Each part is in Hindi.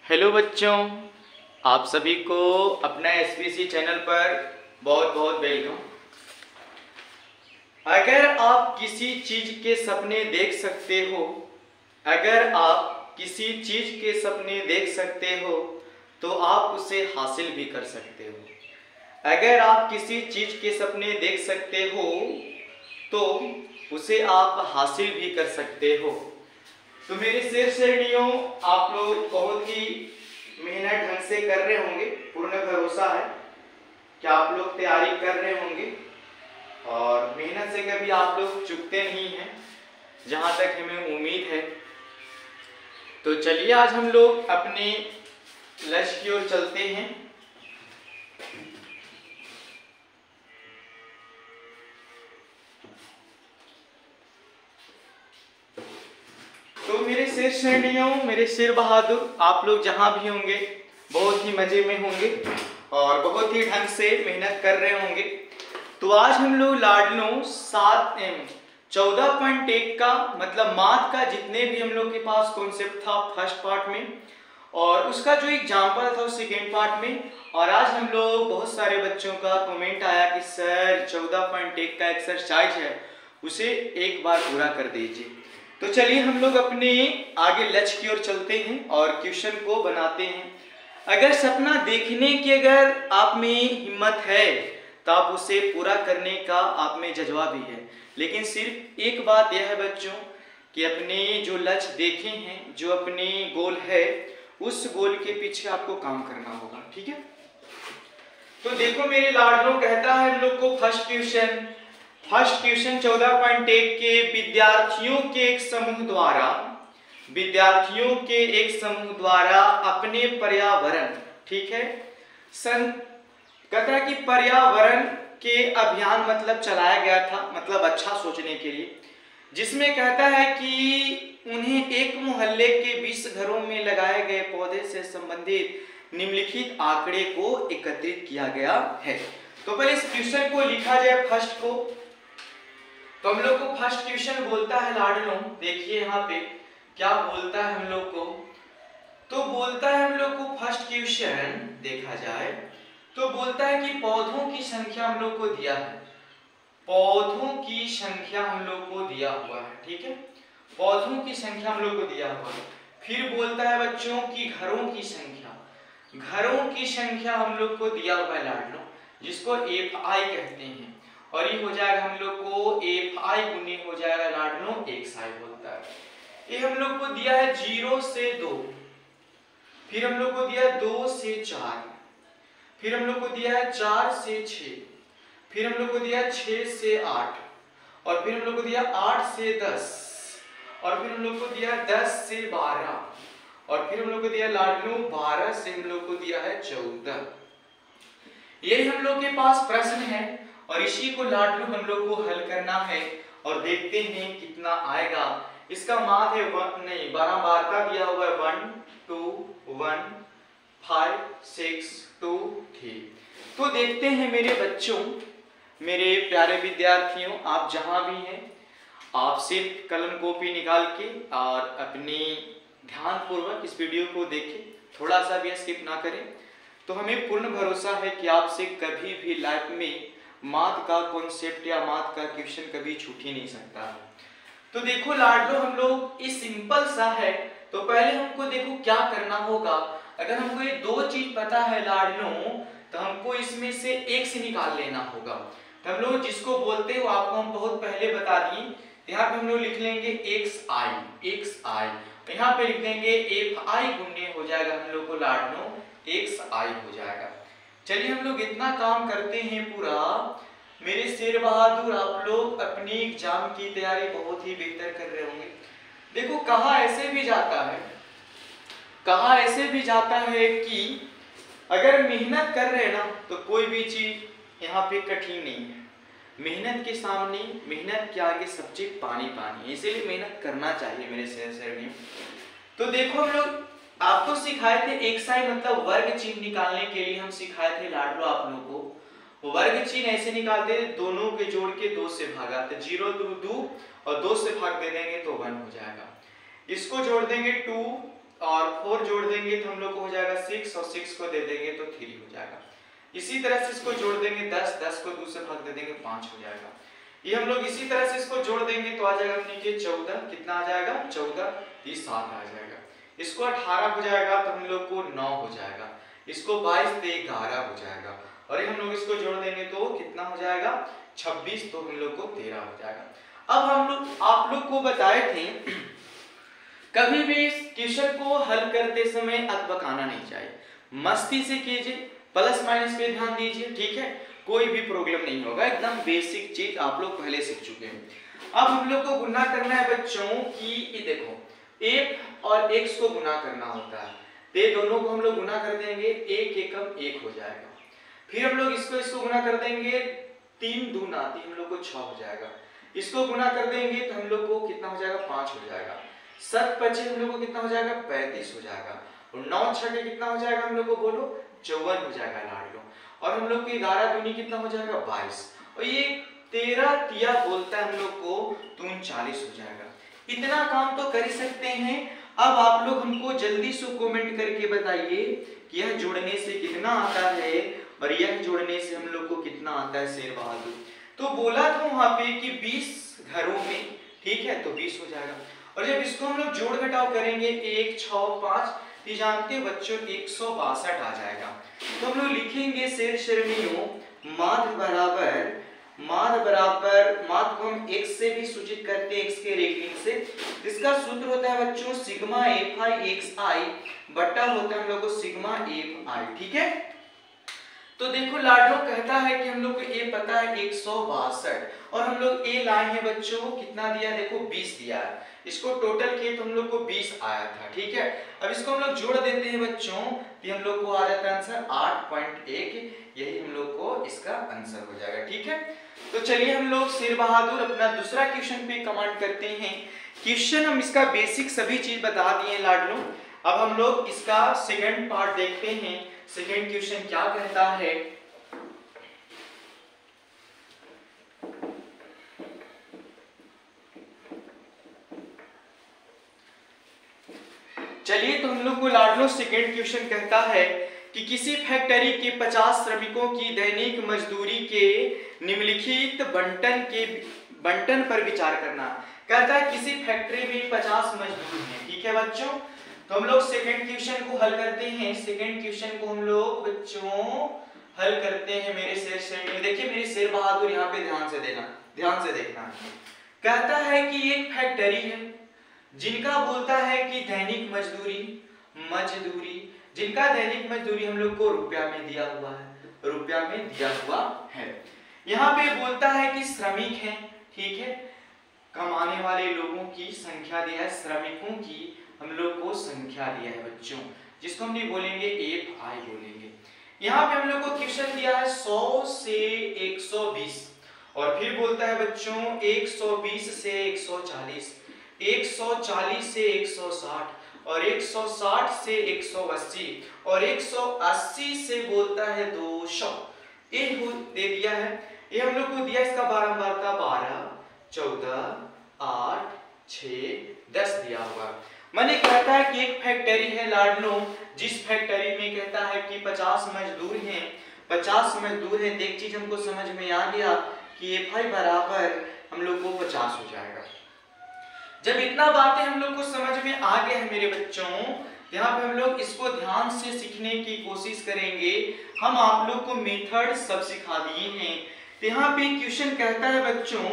हेलो बच्चों, आप सभी को अपना एसबीसी चैनल पर बहुत बहुत वेलकम। अगर आप किसी चीज के सपने देख सकते हो, अगर आप किसी चीज के सपने देख सकते हो तो आप उसे हासिल भी कर सकते हो। अगर आप किसी चीज के सपने देख सकते हो तो उसे आप हासिल भी कर सकते हो। तो मेरे शेर शेरनियों, आप लोग बहुत ही मेहनत ढंग से कर रहे होंगे, पूर्ण भरोसा है कि आप लोग तैयारी कर रहे होंगे और मेहनत से कभी आप लोग चूकते नहीं हैं, जहां तक हमें उम्मीद है। तो चलिए आज हम लोग अपने लक्ष्य की ओर चलते हैं। तो मेरे शेर श्रेणियों, मेरे शेर बहादुर, आप लोग जहां भी होंगे बहुत ही मजे में होंगे और बहुत ही ढंग से मेहनत कर रहे होंगे। तो आज हम लोग लाडलों 14.1 का मतलब माथ का जितने भी हम लोग के पास कॉन्सेप्ट था फर्स्ट पार्ट में और उसका जो एग्जाम्पल था सेकेंड पार्ट में, और आज हम लोग बहुत सारे बच्चों का कमेंट आया कि सर 14.1 का एक्सरसाइज है उसे एक बार पूरा कर दीजिए। तो चलिए हम लोग अपने आगे लक्ष्य की ओर चलते हैं और क्वेश्चन को बनाते हैं। अगर सपना देखने की अगर आप में हिम्मत है तो आप उसे पूरा करने का आप में जज्बा भी है, लेकिन सिर्फ एक बात यह है बच्चों कि अपने जो लक्ष्य देखे हैं, जो अपने गोल है, उस गोल के पीछे आपको काम करना होगा। ठीक है, तो देखो मेरे लाडलों, कहता है हम लोग को फर्स्ट क्वेश्चन 14.1 के विद्यार्थियों के एक समूह द्वारा अपने पर्यावरण, ठीक है, कहता है कि पर्यावरण के अभियान मतलब चलाया गया था, मतलब अच्छा सोचने के लिए, जिसमें कहता है कि उन्हें एक मोहल्ले के 20 घरों में लगाए गए पौधे से संबंधित निम्नलिखित आंकड़े को एकत्रित किया गया है। तो पहले इस क्वेश्चन को लिखा जाए फर्स्ट को। तो हम लोग को फर्स्ट क्वेश्चन बोलता है लाडलों, देखिए यहाँ पे क्या बोलता है हम लोग को। तो बोलता है हम लोग को फर्स्ट क्वेश्चन देखा जाए तो बोलता है कि पौधों की संख्या हम लोग को दिया है, पौधों की संख्या हम लोग को दिया हुआ है। ठीक है, पौधों की संख्या हम लोग को दिया हुआ है। फिर बोलता है बच्चों की घरों की संख्या हम लोग को दिया हुआ है लाडलों, जिसको FI कहते हैं, और ये हो जाएगा हम लोग को FI गुने हो जाएगा लाडलों XI होता है। ये हम लोग को दिया है 0 से 2, फिर हम लोग को दिया है 2 से 4, फिर हम लोग को दिया है 4 से 6, फिर हम लोग को दिया 6 से 8, और फिर हम लोग को दिया 8 से 10, और फिर हम लोग को दिया 10 से 12, और फिर हम लोग को दिया लाडलों 12 से हम लोग को दिया है 14। यही हम लोग के पास प्रश्न है और इसी को लाडलों हम लोग को हल करना है और देखते हैं कितना आएगा। इसका मात है 12 बार का दिया हुआ है 1 2 1 5 6 2 3। तो देखते हैं मेरे बच्चों, मेरे प्यारे विद्यार्थियों, आप जहां भी हैं आप सिर्फ कलम कॉपी निकाल के और अपनी ध्यान पूर्वक इस वीडियो को देखें, थोड़ा सा भी स्किप ना करें। तो हमें पूर्ण भरोसा है कि आपसे कभी भी लाइफ में माथ का कॉन्सेप्ट या माथ का क्वेश्चन कभी छूट ही नहीं सकता है। तो देखो लाडलो, हम लोग इस सिंपल सा है, तो पहले हमको देखो क्या करना होगा। अगर हमको ये दो चीज पता है लाडलो, तो हमको इसमें से एक से निकाल लेना होगा। तो हम लोग जिसको बोलते हो आपको हम बहुत पहले बता दिए। यहाँ पे हम लोग लिख लेंगे XI, यहाँ पे लिख देंगे FI गुने हो जाएगा हम लोग को लाडलो XI हो जाएगा। चलिए हम लोग इतना काम करते हैं पूरा। मेरे शेर बहादुर, आप लोग अपनी एग्जाम की तैयारी बहुत ही बेहतर कर रहे होंगे। देखो कहा ऐसे भी जाता है कि अगर मेहनत कर रहे हैं ना तो कोई भी चीज यहाँ पे कठिन नहीं है। मेहनत के सामने, मेहनत के आगे सब चीज पानी पानी है, इसीलिए मेहनत करना चाहिए मेरे शेर ने। तो देखो हम लोग आपको सिखाए थे XI मतलब वर्ग चिन्ह निकालने के लिए हम सिखाए थे लाडलो आप लोगों को। वर्ग चिन्ह ऐसे निकालते थे, दोनों के जोड़ के 2 से भागाते, 0 2 2 और 2 से भाग दे देंगे तो 1 हो जाएगा। इसको जोड़ देंगे 2 और 4 जोड़ देंगे तो हम लोग को हो जाएगा 6 और 6 को दे देंगे तो 3 हो जाएगा। इसी तरह से इसको जोड़ देंगे 10, 10 को 2 से भाग दे देंगे 5 हो जाएगा। ये हम लोग इसी तरह से इसको जोड़ देंगे तो आ जाएगा अपने के 14, कितना आ जाएगा 14, ये 7 आ जाएगा। इसको 18 हो जाएगा तो हम लोग को 9 हो जाएगा। इसको 22 तो 11 हो जाएगा और ये हम लोग इसको जोड़ देंगे तो कितना हो जाएगा 26, तो हम लोग को 13 हो जाएगा। अब हम लोग आप लोग को बताए थे कभी भी इस क्वेश्चन को हल करते समय अकबकाना नहीं चाहिए, मस्ती से कीजिए, प्लस माइनस पे ध्यान दीजिए, ठीक है, कोई भी प्रॉब्लम नहीं होगा, एकदम बेसिक चीज आप लोग पहले सीख चुके हैं। अब हम लोग को गुना करना है बच्चों की, ये देखो 1 और x को गुना करना होता है, ये दोनों को हम लोग गुना कर देंगे, 1 एकम 1 हो जाएगा। फिर हम लोग इसको गुना कर देंगे, 3 दूना 3 हम लोग को 6 हो जाएगा। इसको गुना कर देंगे तो हम लोग को कितना हो जाएगा 5 हो जाएगा। 7 5 हम लोग को कितना हो जाएगा 35 हो जाएगा और 9 6 कितना हो जाएगा हम लोग को बोलो 54 हो जाएगा लाडलो। और हम लोग को 11 दूनी कितना हो जाएगा 22 और ये 13 तिया बोलता है हम लोग को तो 39 हो जाएगा। इतना काम तो कर ही सकते हैं। अब आप लोग हमको जल्दी से कमेंट करके बताइए कि यह जोड़ने से कितना आता है और यह जोड़ने से हम लोग को कितना आता है शेर बहादुर। तो बोला था वहां पे कि 20 घरों में, ठीक है, तो 20 हो जाएगा। और जब इसको हम लोग जोड़ घटाव करेंगे 1 6 5, ये जानते हैं बच्चों 162 आ जाएगा। तो हम लोग लिखेंगे शेर श्रेणियों माध्य बराबर माध्य को हम x से भी सूचित करते हैं, x के रेखिक से। इसका सूत्र होता है बच्चों सिग्मा fi xi बटा होता है हम लोग को सिग्मा fi, ठीक है। तो देखो लाडलो कहता है कि हम लोग को a पता है 162 और हम लोग a लाए हैं बच्चों, कितना दिया देखो 20 दिया है। इसको टोटल किए तो हम लोग को 20 आया था, ठीक है। अब इसको हम लोग जोड़ देते हैं बच्चों तो हम लोग को आ जाता है आंसर 8.1, यही हम लोग को इसका आंसर हो जाएगा, ठीक है। तो चलिए हम लोग शेर बहादुर अपना दूसरा क्वेश्चन पे कमेंट करते हैं। क्वेश्चन हम इसका बेसिक सभी चीज बता दिए लाडलो। अब हम लोग इसका सेकंड पार्ट देखते हैं, सेकंड क्वेश्चन क्या कहता है। चलिए तो हम लोग को लाडलो सेकंड क्वेश्चन कहता है कि किसी फैक्ट्री के 50 श्रमिकों की दैनिक मजदूरी के निम्नलिखित बंटन पर विचार करना। कहता है किसी फैक्ट्री में 50 मजदूर हैं, ठीक है बच्चों। तो हम लोग सेकंड क्वेश्चन को हल करते हैं। सेकंड क्वेश्चन को हम लोग बच्चों हल करते हैं मेरे शेर श्रेणी। देखिए मेरे शेर बहादुर यहाँ पे ध्यान से देखना। कहता है कि एक फैक्ट्री है जिनका बोलता है कि दैनिक मजदूरी जिनका दैनिक मजदूरी हम लोग को रुपया में दिया हुआ है। यहाँ पे बोलता है कि श्रमिक हैं, ठीक है, कमाने वाले लोगों की संख्या दिया है, श्रमिकों की हम लोग को संख्या दिया है बच्चों, जिसको हम नहीं बोलेंगे FI बोलेंगे। यहाँ पे हम लोग को क्वेश्चन दिया है 100 से 120 और फिर बोलता है बच्चों 120 से 140, 140 से 160 और 160 से 180 और 180 से बोलता है 200। ये दे दिया है, ये हम लोग को दिया इसका बारंबारता 12 14 8 6 10 दिया हुआ। मैंने कहता है कि एक फैक्ट्री है लाडलो, जिस फैक्ट्री में कहता है कि 50 मजदूर हैं, 50 मजदूर हैं। देख चीज हमको समझ में आ गया कि FI बराबर हम लोग को 50 हो जाएगा। जब इतना बातें हम लोग को समझ में आ गया है मेरे बच्चों, यहाँ पे हम लोग इसको ध्यान से सीखने की कोशिश करेंगे। हम आप लोग को मेथड सब सिखा दिए हैं। तो यहाँ पे क्वेश्चन कहता है बच्चों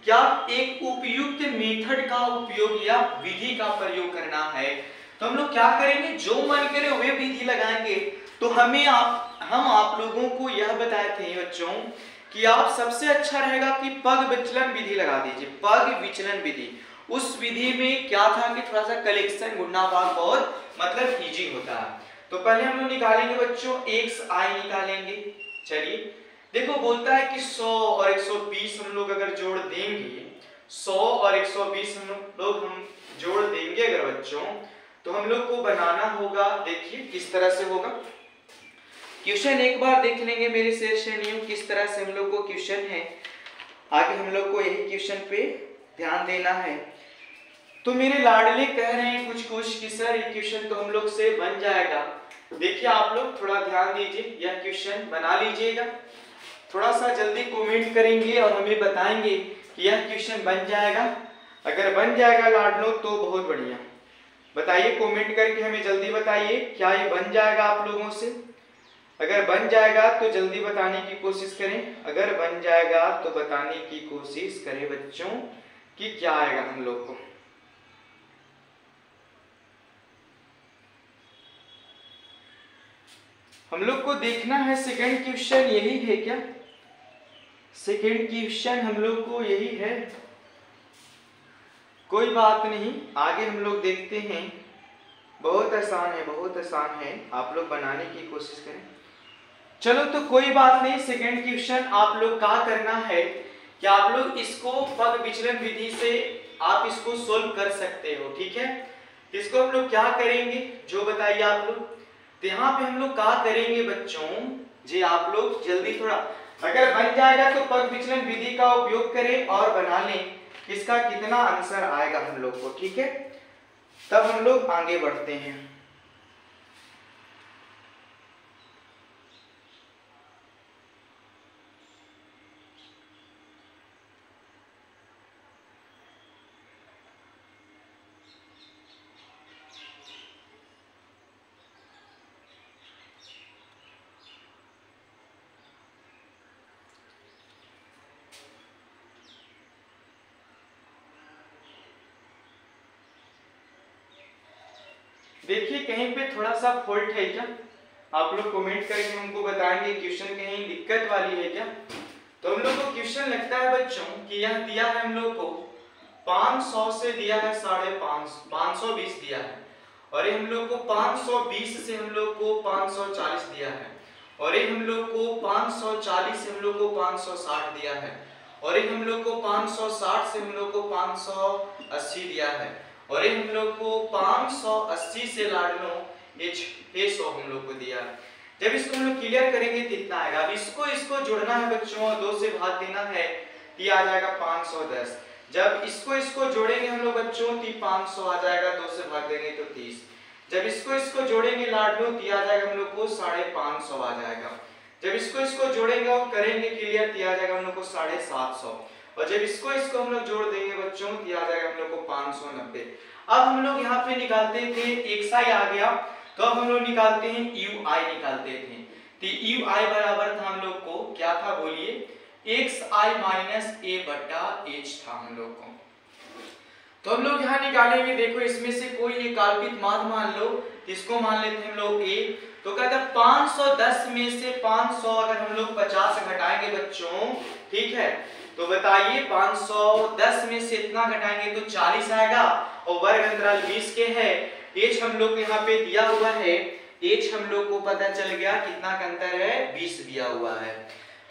क्या एक उपयुक्त मेथड का उपयोग या विधि का प्रयोग करना है। तो हम लोग क्या करेंगे, जो मन करे वह विधि लगाएंगे। तो हम आप लोगों को यह बताए थे बच्चों कि आप सबसे अच्छा रहेगा कि पग विचलन विधि लगा दीजिए। पग विचलन विधि, उस विधि में क्या था कि थोड़ा सा कलेक्शन गुणा भाग बहुत मतलब इजी होता है। तो पहले हम लोग निकालेंगे बच्चों XI निकालेंगे। चलिए देखो बोलता है कि 100 और 120 हम लोग अगर जोड़ देंगे, 100 और 120 हम जोड़ देंगे अगर बच्चों, तो हम लोग को बनाना होगा, देखिए किस तरह से होगा। क्वेश्चन एक बार देख लेंगे मेरे शेर श्रेणियों, किस तरह से हम लोग को क्वेश्चन है। आगे हम लोग को यही क्वेश्चन पे ध्यान देना है। तो मेरे लाडले कह रहे हैं कुछ कि सर ये क्वेश्चन तो हम लोग से बन जाएगा। देखिए आप लोग थोड़ा ध्यान दीजिए, यह क्वेश्चन बना लीजिएगा, थोड़ा सा जल्दी कमेंट करेंगे और हमें बताएंगे कि यह क्वेश्चन बन जाएगा। अगर बन जाएगा लाडलो तो बहुत बढ़िया, बताइए कमेंट करके हमें जल्दी बताइए क्या ये बन जाएगा आप लोगों से। अगर बन जाएगा तो जल्दी बताने की कोशिश करें, अगर बन जाएगा तो बताने की कोशिश करें बच्चों कि क्या आएगा हम लोग को। हम लोग को देखना है सेकंड क्वेश्चन यही है क्या, सेकंड क्वेश्चन हम लोग को यही है। कोई बात नहीं, आगे हम लोग देखते हैं। बहुत आसान है, बहुत आसान है, आप लोग बनाने की कोशिश करें। चलो तो कोई बात नहीं, सेकंड क्वेश्चन आप लोग क्या करना है कि आप लोग इसको पग विचलन विधि से आप इसको सोल्व कर सकते हो, ठीक है। इसको हम लोग क्या करेंगे जो बताइए आप लोग। तो यहाँ पे हम लोग क्या करेंगे बच्चों जी, आप लोग जल्दी थोड़ा, अगर बन जाएगा तो पग विचलन विधि का उपयोग करें और बना लें इसका कितना आंसर आएगा हम लोग को, ठीक है। तब हम लोग आगे बढ़ते हैं। देखिए कहीं पे थोड़ा सा फॉल्ट है क्या, आप लोग कमेंट करके हमको बताएंगे क्वेश्चन कहीं दिक्कत वाली है क्या। तो हम लोग को क्वेश्चन लगता है बच्चों कि यह दिया है हम लोग को 500 से दिया है 520 दिया है, और ये हम लोग को 520 से हम लोग को 540 दिया है, और ये हम लोग को 540 से हम लोग को 560 दिया है, और ये हम लोग को 560 से हम लोग को 580 दिया है, और ये हम लोग को 580 से लाडलो 600 हम लोग को दिया है। जब इसको हम लोग क्लियर करेंगे तो इतना आएगा। अब इसको जोड़ना है बच्चों, 2 से भाग देना है तो आ जाएगा 510। जब इसको जोड़ेंगे हम लोग बच्चों तो 500 आ जाएगा, 2 से भाग देंगे तो 30। जब इसको जोड़ेंगे लाडलो तो आ जाएगा हम लोग को 550 आ जाएगा। जब इसको जोड़ेंगे और करेंगे क्लियर तो आ जाएगा हम लोग को 750, और जब इसको हम लोग जोड़ देंगे बच्चों तो आ जाएगा हम लोग को 590। अब हम लोग यहाँ पे निकालते थे xi आ गया, तो अब हम लोग निकालते हैं ui निकालते थे। तो ui बराबर था हम लोग को क्या था बोलिए, xi माइनस a बटा h था हम लोग को। तो हम लोग यहाँ निकालेंगे, देखो इसमें से कोई एक काल्पनिक मान मान लो, इसको मान लेते हैं हम लोग a। तो कहता है 510 में से 500 अगर हम लोग 50 घटाएंगे बच्चों, ठीक है, तो बताइए 510 में से इतना घटाएंगे तो 40 आएगा, और वर्ग अंतराल 20 के है। h हम लोग यहाँ पे दिया हुआ है, h हम लोग को पता चल गया कितना का अंतर है, 20 दिया हुआ है।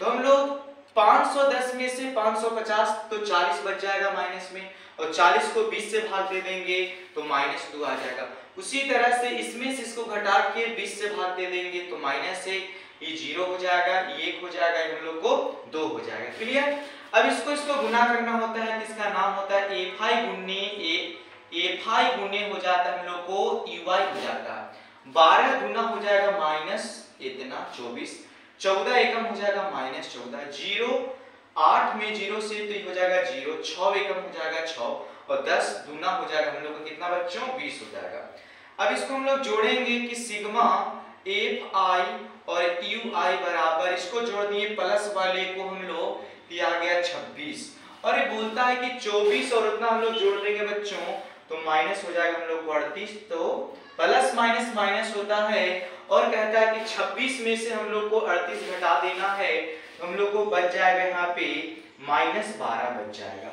तो हम लोग 510 में से 550 तो 40 बच जाएगा माइनस में, और 40 को 20 से भाग दे देंगे तो -2 आ जाएगा। उसी तरह से इसमें से इसको घटा के 20 से भाग दे देंगे तो -1, ये 0 हो जाएगा, ये 1 हो जाएगा, हम लोग को 2 हो जाएगा। क्लियर। अब इसको गुना करना होता है, इसका नाम होता है एफआई गुने हो जाता है हम लोग को यूआई हो जाता है। 12 गुना हो जाएगा माइनस इतना 24, 14 एकम हो जाएगा -14, 0 8 में 0 से तो हो जाएगा 0, 6 एकम हो जाएगा 6, और 10 गुना हो जाएगा हम लोग को कितना बच्चों, 20 हो जाएगा। अब इसको हम लोग जोड़ेंगे कि सिग्मा एफ आई और यू आई बराबर, इसको जोड़ दिए प्लस वाले को हम लोग दिया गया 26, और ये बोलता है कि 24 और उतना हम लोग जोड़ देंगे बच्चों तो माइनस हो जाएगा हम लोग को 38। तो प्लस माइनस माइनस होता है, और कहता है कि 26 में से हम लोग को 38 घटा देना है, तो हम लोग को बच जाएगा यहाँ पे -12 बच जाएगा।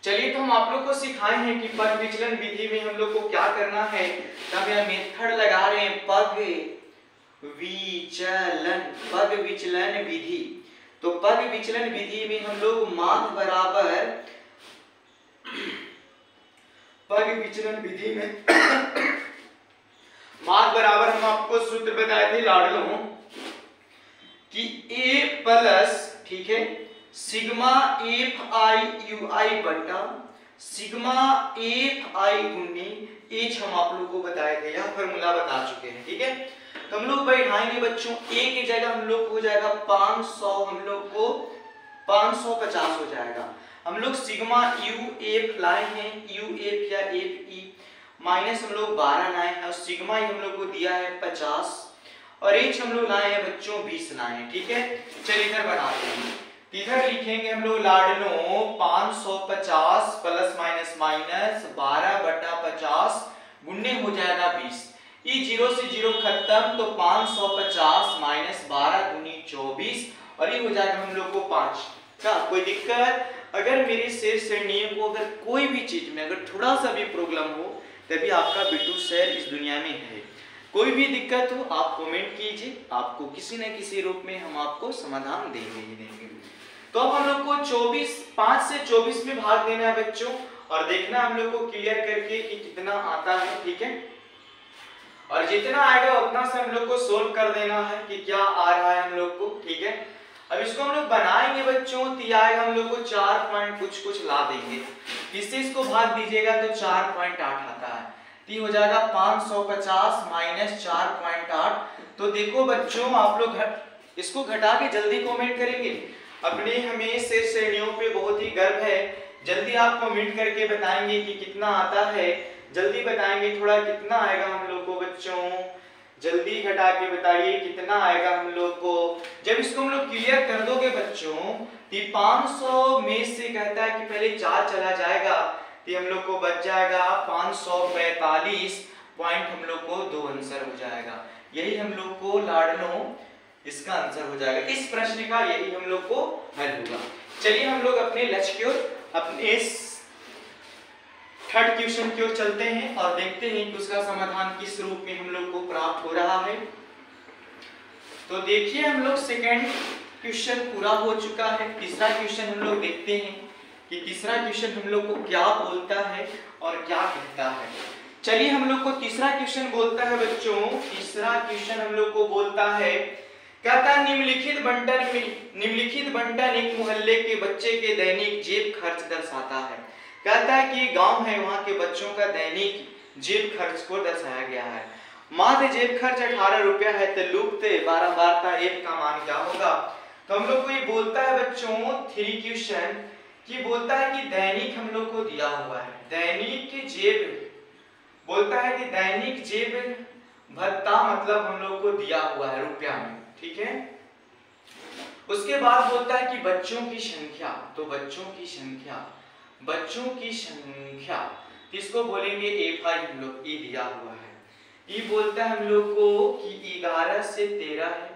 चलिए तो हम आप लोग को सिखाए हैं कि पग विचलन विधि में हम लोग को क्या करना है। तब यह मेथड लगा रहे हैं पग विचलन विधि। तो पग विचलन विधि में हम लोग मान बराबर, पग विचलन विधि में मान बराबर हम आपको सूत्र बताए थे लाडलों कि a प्लस, ठीक है, सिग्मा एफ आई यू आई बटा सिग्मा एफ आई गुनी एच हम आप लोगों को बताए थे, यह फॉर्मूला बता चुके हैं। ठीक है, तो हम लोग बैठाएंगे बच्चों, ए की जगह हम लोग को हो जाएगा 500, हम लोग को 550 हो जाएगा। हम लोग सिग्मा यू एफ लाए हैं, यू एफ या एफ ई माइनस हम लोग 12 लाए हैं, और सिग्मा हम लोग को दिया है 50, और एच हम लोग लाए हैं बच्चों 20 लाए हैं। ठीक है, चलिए इधर बनाते हैं। इधर लिखेंगे हम लोग लाडनो 550 प्लस माइनस माइनस 12/50 गुने हो जाएगा 20। ये 0 से 0 खत्म, तो 550 माइनस 12 गुनी 24, और ये हो जाएगा हम लोग को 5। क्या कोई दिक्कत? अगर मेरे शेष श्रेणियों को अगर कोई भी चीज में अगर थोड़ा सा भी प्रॉब्लम हो, तभी आपका बिट्टू सर इस दुनिया में है। कोई भी दिक्कत हो आप कमेंट कीजिए, आपको किसी न किसी रूप में हम आपको समाधान देंगे ही देंगे। तो अब हम लोग को 5 से 24 में भाग देना है बच्चों, और देखना हम लोग को क्लियर करके कि कितना आता है। ठीक है, और जितना आएगा उतना से हम लोग को सोल्व कर देना है कि क्या आ रहा है हम लोग को। ठीक है, अब इसको हम लोग बनाएंगे बच्चों, तो आएगा हम लोग को 4 पॉइंट कुछ ला देंगे। इससे इसको भाग दीजिएगा तो 4.8 आता है, तो हो जाएगा 550 माइनस 4.8। तो देखो बच्चों, आप लोग इसको घटा के जल्दी कमेंट करेंगे। अपने हमें शेष श्रेणियों पे बहुत ही गर्व है, जल्दी आप कमेंट करके बताएंगे कि कितना आता है। जल्दी बताएंगे थोड़ा, कितना आएगा हम लोग को बच्चों, जल्दी घटा के बताइए कितना आएगा हम लोग को। जब इसको हम लोग क्लियर कर दोगे बच्चों, तो 500 में से कहता है कि पहले 4 चला जाएगा, तो हम लोग को बच जाएगा 545 पॉइंट, हम लोग को 2 आंसर हो जाएगा। यही हम लोग को लाडनो इसका आंसर हो जाएगा। इस प्रश्न का यही हम लोग को हल होगा। चलिए हम लोग अपने लक्ष्य की ओर, अपने थर्ड क्वेश्चन की ओर चलते हैं और देखते हैं कि उसका समाधान किस रूप में हम लोग को प्राप्त हो रहा है। तो देखिए हम लोग सेकंड क्वेश्चन पूरा हो चुका है। तीसरा क्वेश्चन हम लोग देखते हैं कि तीसरा क्वेश्चन हम लोग को क्या बोलता है और क्या कहता है। चलिए हम लोग को तीसरा क्वेश्चन बोलता है बच्चों, तीसरा क्वेश्चन हम लोग को बोलता है, कहता है निम्नलिखित बंटन एक मोहल्ले के बच्चे के दैनिक जेब खर्च दर्शाता है। कहता है कि गांव है, वहां के बच्चों का दैनिक जेब खर्च को दर्शाया गया है। माध्य जेब खर्च 18 रुपया है, तो लुप्त 12 बारता एफ का मान क्या होगा। तो हम लोग को ये बोलता है बच्चों थ्री क्वेश्चन कि बोलता है कि दैनिक हम लोग को दिया हुआ है, दैनिक जेब बोलता है कि दैनिक जेब भत्ता मतलब हम लोग को दिया हुआ है रुपया में। ठीक है, उसके बाद बोलता है कि बच्चों की संख्या, तो बच्चों की संख्या किसको बोलेंगे, एफ आई हम लोग ई दिया हुआ है। ई बोलता है हम लोग को कि 11 से 13 है,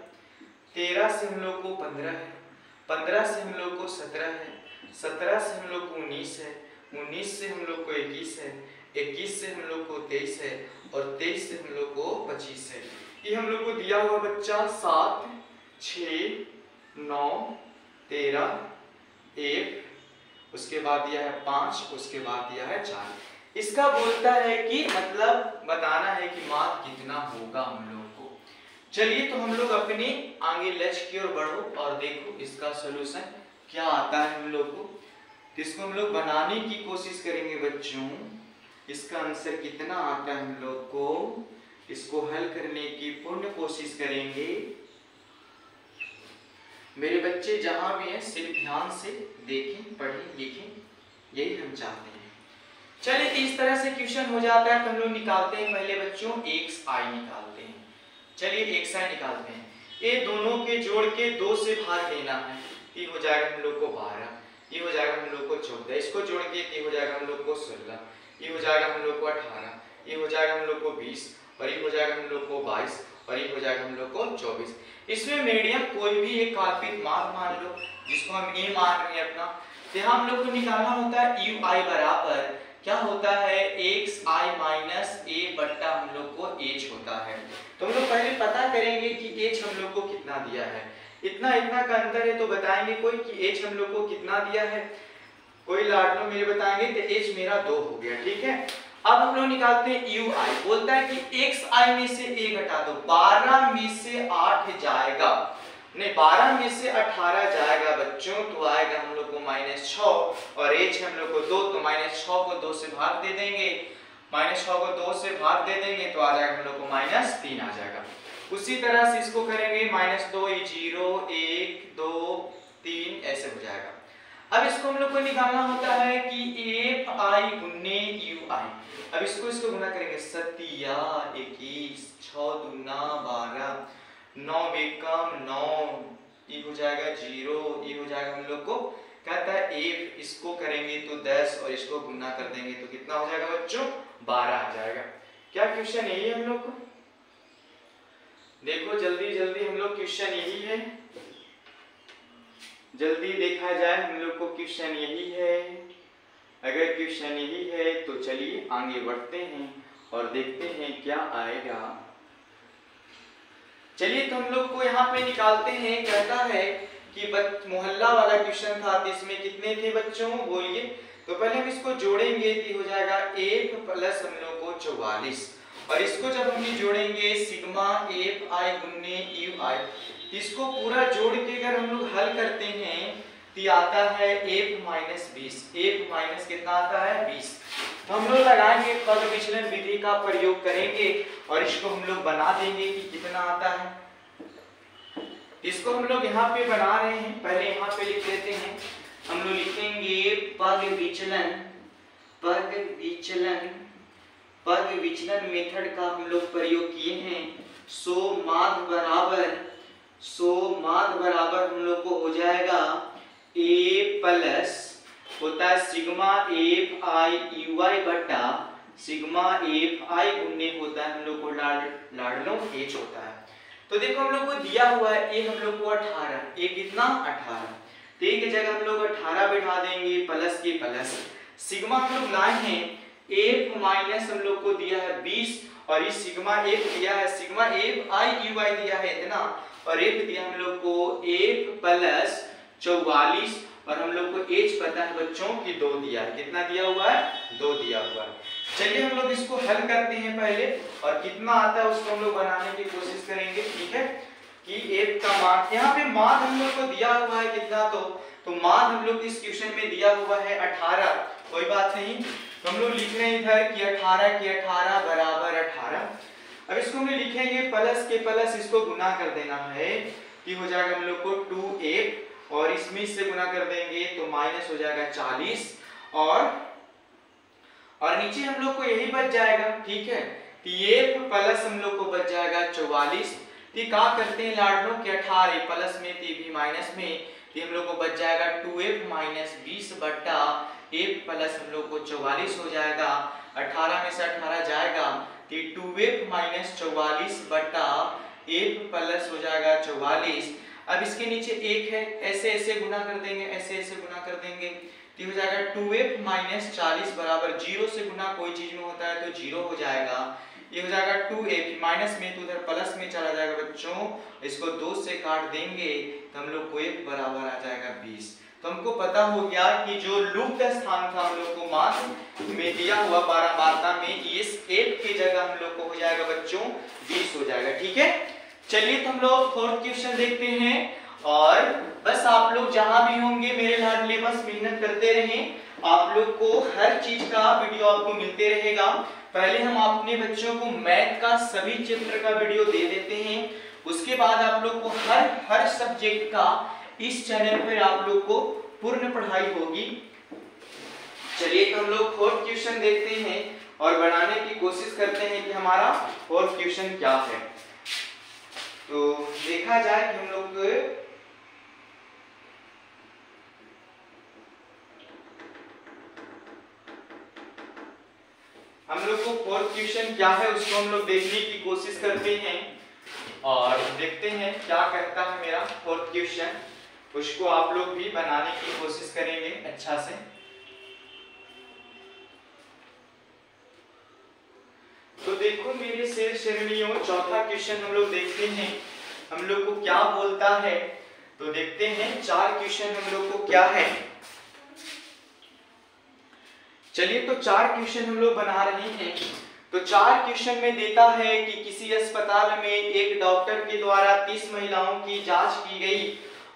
13 से हम लोग को 15 है, 15 से हम लोग को 17 है, 17 से हम लोग को 19 है, 19 से हम लोग को 21 है, 21 से हम लोग को 23 है, और 23 से हम लोग को 25 है। ये हम लोग को दिया हुआ बच्चा 7, 6, 9, 13, 1, उसके बाद दिया है 5, उसके बाद दिया है 4। इसका बोलता है कि मतलब बताना है कि मार्क कितना होगा हम लोग को। चलिए तो हम लोग अपने आगे लक्ष्य की ओर बढ़ो और देखो इसका सलूशन क्या आता है हम लोग को। तो इसको हम लोग बनाने की कोशिश करेंगे बच्चों, इसका आंसर कितना आता है हम लोग को, इसको हल करने की पूर्ण कोशिश करेंगे। मेरे बच्चे जहां भी हैं सिर्फ ध्यान से देखें, पढ़ें, लिखें, यही हम चाहते हैं। चलिए इस तरह से क्वेश्चन हो जाता है तो हम लोग निकालते हैं पहले बच्चों xi निकालते हैं। चलिए xi निकालते हैं, ये दोनों के जोड़ के 2 से भाग देना है, ये हो जाएगा हम लोग को 12, ये हो जाएगा हम लोग को 14, इसको जोड़ के ये हो जाएगा हम लोग को 16, ये हो जाएगा हम लोग को 18, ये हो जाएगा हम लोग को 20, और ये हो जाएगा हम लोग को 22, और ये हो जाएगा हम लोग को 24। इसमें मीडियम कोई भी एक कल्पित मान मान लो जिसको हम ए मान रहे हैं अपना, तो यहाँ हम लोग को निकालना होता है यू आई बराबर क्या होता है, एक्स आई माइनस ए बट्टा हम लोग को एच होता है। तो हम लोग पहले पता करेंगे कि एच हम लोग को कितना दिया है, इतना इतना का अंतर है तो बताएंगे कोई कि एच हम लोग को कितना दिया है, कोई लाडनो मेरे बताएंगे तो एच मेरा 2 हो गया। ठीक है, अब हम लोग निकालते हैं यू आई, बोलता है कि एक्स आई में से ए घटा दो, 12 में से 8 जाएगा, नहीं, 12 में से 18 जाएगा बच्चों तो आएगा हम लोग को -6 और एच हम लोग को 2, तो -6 को 2 से भाग दे देंगे, -6 को 2 से भाग दे देंगे तो आ जाएगा हम लोग को -3 आ जाएगा। उसी तरह से इसको करेंगे -2 ये 0 1 2 3 ऐसे हो जाएगा। अब इसको हम लोग को निकालना होता है कि एफ आई गुने यू आई। अब इसको गुना करेंगे 7 या 21 6 दूना 12 9 एकम 9 ये हो जाएगा 0, ये हो जाएगा हम लोग को कहता है एफ, इसको करेंगे तो 10 और इसको गुना कर देंगे तो कितना हो जाएगा बच्चों 12 आ जाएगा। क्या क्वेश्चन यही है हम लोग को? देखो जल्दी जल्दी हम लोग क्वेश्चन यही है, जल्दी देखा जाए हम लोग को क्वेश्चन यही है। अगर क्वेश्चन यही है तो चलिए आगे बढ़ते हैं और देखते हैं क्या आएगा। चलिए तो हम लोग को यहाँ पे निकालते हैं। कहता है कि मोहल्ला वाला क्वेश्चन था, इसमें कितने थे बच्चों बोलिए? तो पहले हम इसको जोड़ेंगे तो हो जाएगा 1 प्लस हम लोग को 44 और इसको जब हम जोड़ेंगे सिग्मा एफ आई गुने यू आई, इसको पूरा जोड़ के अगर हम लोग हल करते हैं तो आता है एफ माइनस 20। एफ माइनस कितना आता है 20। तो हम लोग लगाएंगे पद विचलन विधि का प्रयोग करेंगे और इसको हम लोग बना देंगे कि कितना आता है। इसको हम लोग यहाँ पे बना रहे हैं, पहले यहाँ पे लिख लेते हैं। हम लोग लिखेंगे पद विचलन मेथड का हम लोग प्रयोग किए हैं। सो माद बराबर हम लोग को हो जाएगा ए प्लस होता है सिग्मा एफ आई यू आई बटा सिग्मा एफ आई गुने होता है हम लोग को लाडलों एच होता है। तो देखो हम लोग को दिया हुआ है ए हम लोग को 18, ए कितना 18, तो ए की जगह हम लोग 18 बिठा देंगे प्लस के प्लस सिग्मा हम लोग लाए हैं एफ माइनस हम लोग को दिया है 20 और इस सिग्मा एफ दिया है सिग्मा एफ आई यू आई दिया है इतना और एफ दिया हम लोग को एफ प्लस 44 और हम लोग को एच पता है बच्चों कि 2 दिया है। कितना दिया हुआ है 2 दिया हुआ है। चलिए हम लोग इसको हल करते हैं पहले और कितना आता है उसको हम लोग बनाने की कोशिश करेंगे। ठीक है कि एफ का मान यहाँ पे मान हम लोग को दिया हुआ है कितना, तो मान हम लोग इस क्वेश्चन में दिया हुआ है 18, कोई बात नहीं। तो हम लोग लिख रहे हैं इधर कि 18 बराबर 18। अब इसको हम लिखेंगे प्लस के प्लस इसको गुना कर देना है कि हो जाएगा हम लोग को 2f और इसमें इससे गुना कर देंगे तो माइनस हो जाएगा 40 और नीचे हम लोग को यही बच जाएगा। ठीक है f प्लस हम लोग को बच जाएगा 44। तो क्या करते हैं लाडलों के 18 प्लस में भी माइनस में हम लोग को बच जाएगा 2f माइनस 20 बट्टा f प्लस हम लोग को 44 हो जाएगा। 18 में से 18 जाएगा तो 2f माइनस 44 बट्टा f प्लस हो जाएगा 44। अब इसके नीचे 1 है, ऐसे ऐसे गुना कर देंगे, ऐसे ऐसे गुना कर देंगे तो हो जाएगा 2f माइनस 40 बराबर 0 से गुना कोई चीज में होता है तो 0 हो जाएगा। ये हो जाएगा 2f माइनस में तो उधर प्लस में चला जाएगा बच्चों, इसको 2 से काट देंगे तो हम लोग को f बराबर आ जाएगा 20। तो हमको पता हो गया कि जो लुप्त स्थान था हम लोग को मान में दिया हुआ 12 मात्रा में इस f की जगह हम लोग को हो जाएगा बच्चों 20 हो जाएगा। ठीक है चलिए तो हम लोग फोर्थ क्वेश्चन देखते हैं और बस आप लोग जहां भी होंगे मेरे लाडले बस मेहनत करते रहें, आप लोग को हर चीज का वीडियो आपको मिलते रहेगा। पहले हम अपने बच्चों को मैथ का सभी चैप्टर का वीडियो दे देते हैं, उसके बाद आप लोग को हर सब्जेक्ट का इस चैनल पर आप लोग को पूर्ण पढ़ाई होगी। चलिए तो हम लोग फोर्थ क्वेश्चन देखते हैं और बनाने की कोशिश करते हैं कि हमारा फोर्थ क्वेश्चन क्या है। तो देखा जाए कि हम लोग को फोर्थ क्वेश्चन क्या है उसको हम लोग देखने की कोशिश करते हैं और देखते हैं क्या कहता है मेरा फोर्थ क्वेश्चन, उसको आप लोग भी बनाने की कोशिश करेंगे अच्छा से। तो देखो मेरे शेर श्रेणियों चौथा क्वेश्चन हम लोग देखते हैं हम लोग को क्या बोलता है। तो देखते हैं 4 क्वेश्चन हम लोग को क्या है। चलिए तो 4 क्वेश्चन हम लोग बना रहे हैं। तो 4 क्वेश्चन में देता है कि किसी अस्पताल में एक डॉक्टर के द्वारा 30 महिलाओं की जांच की गई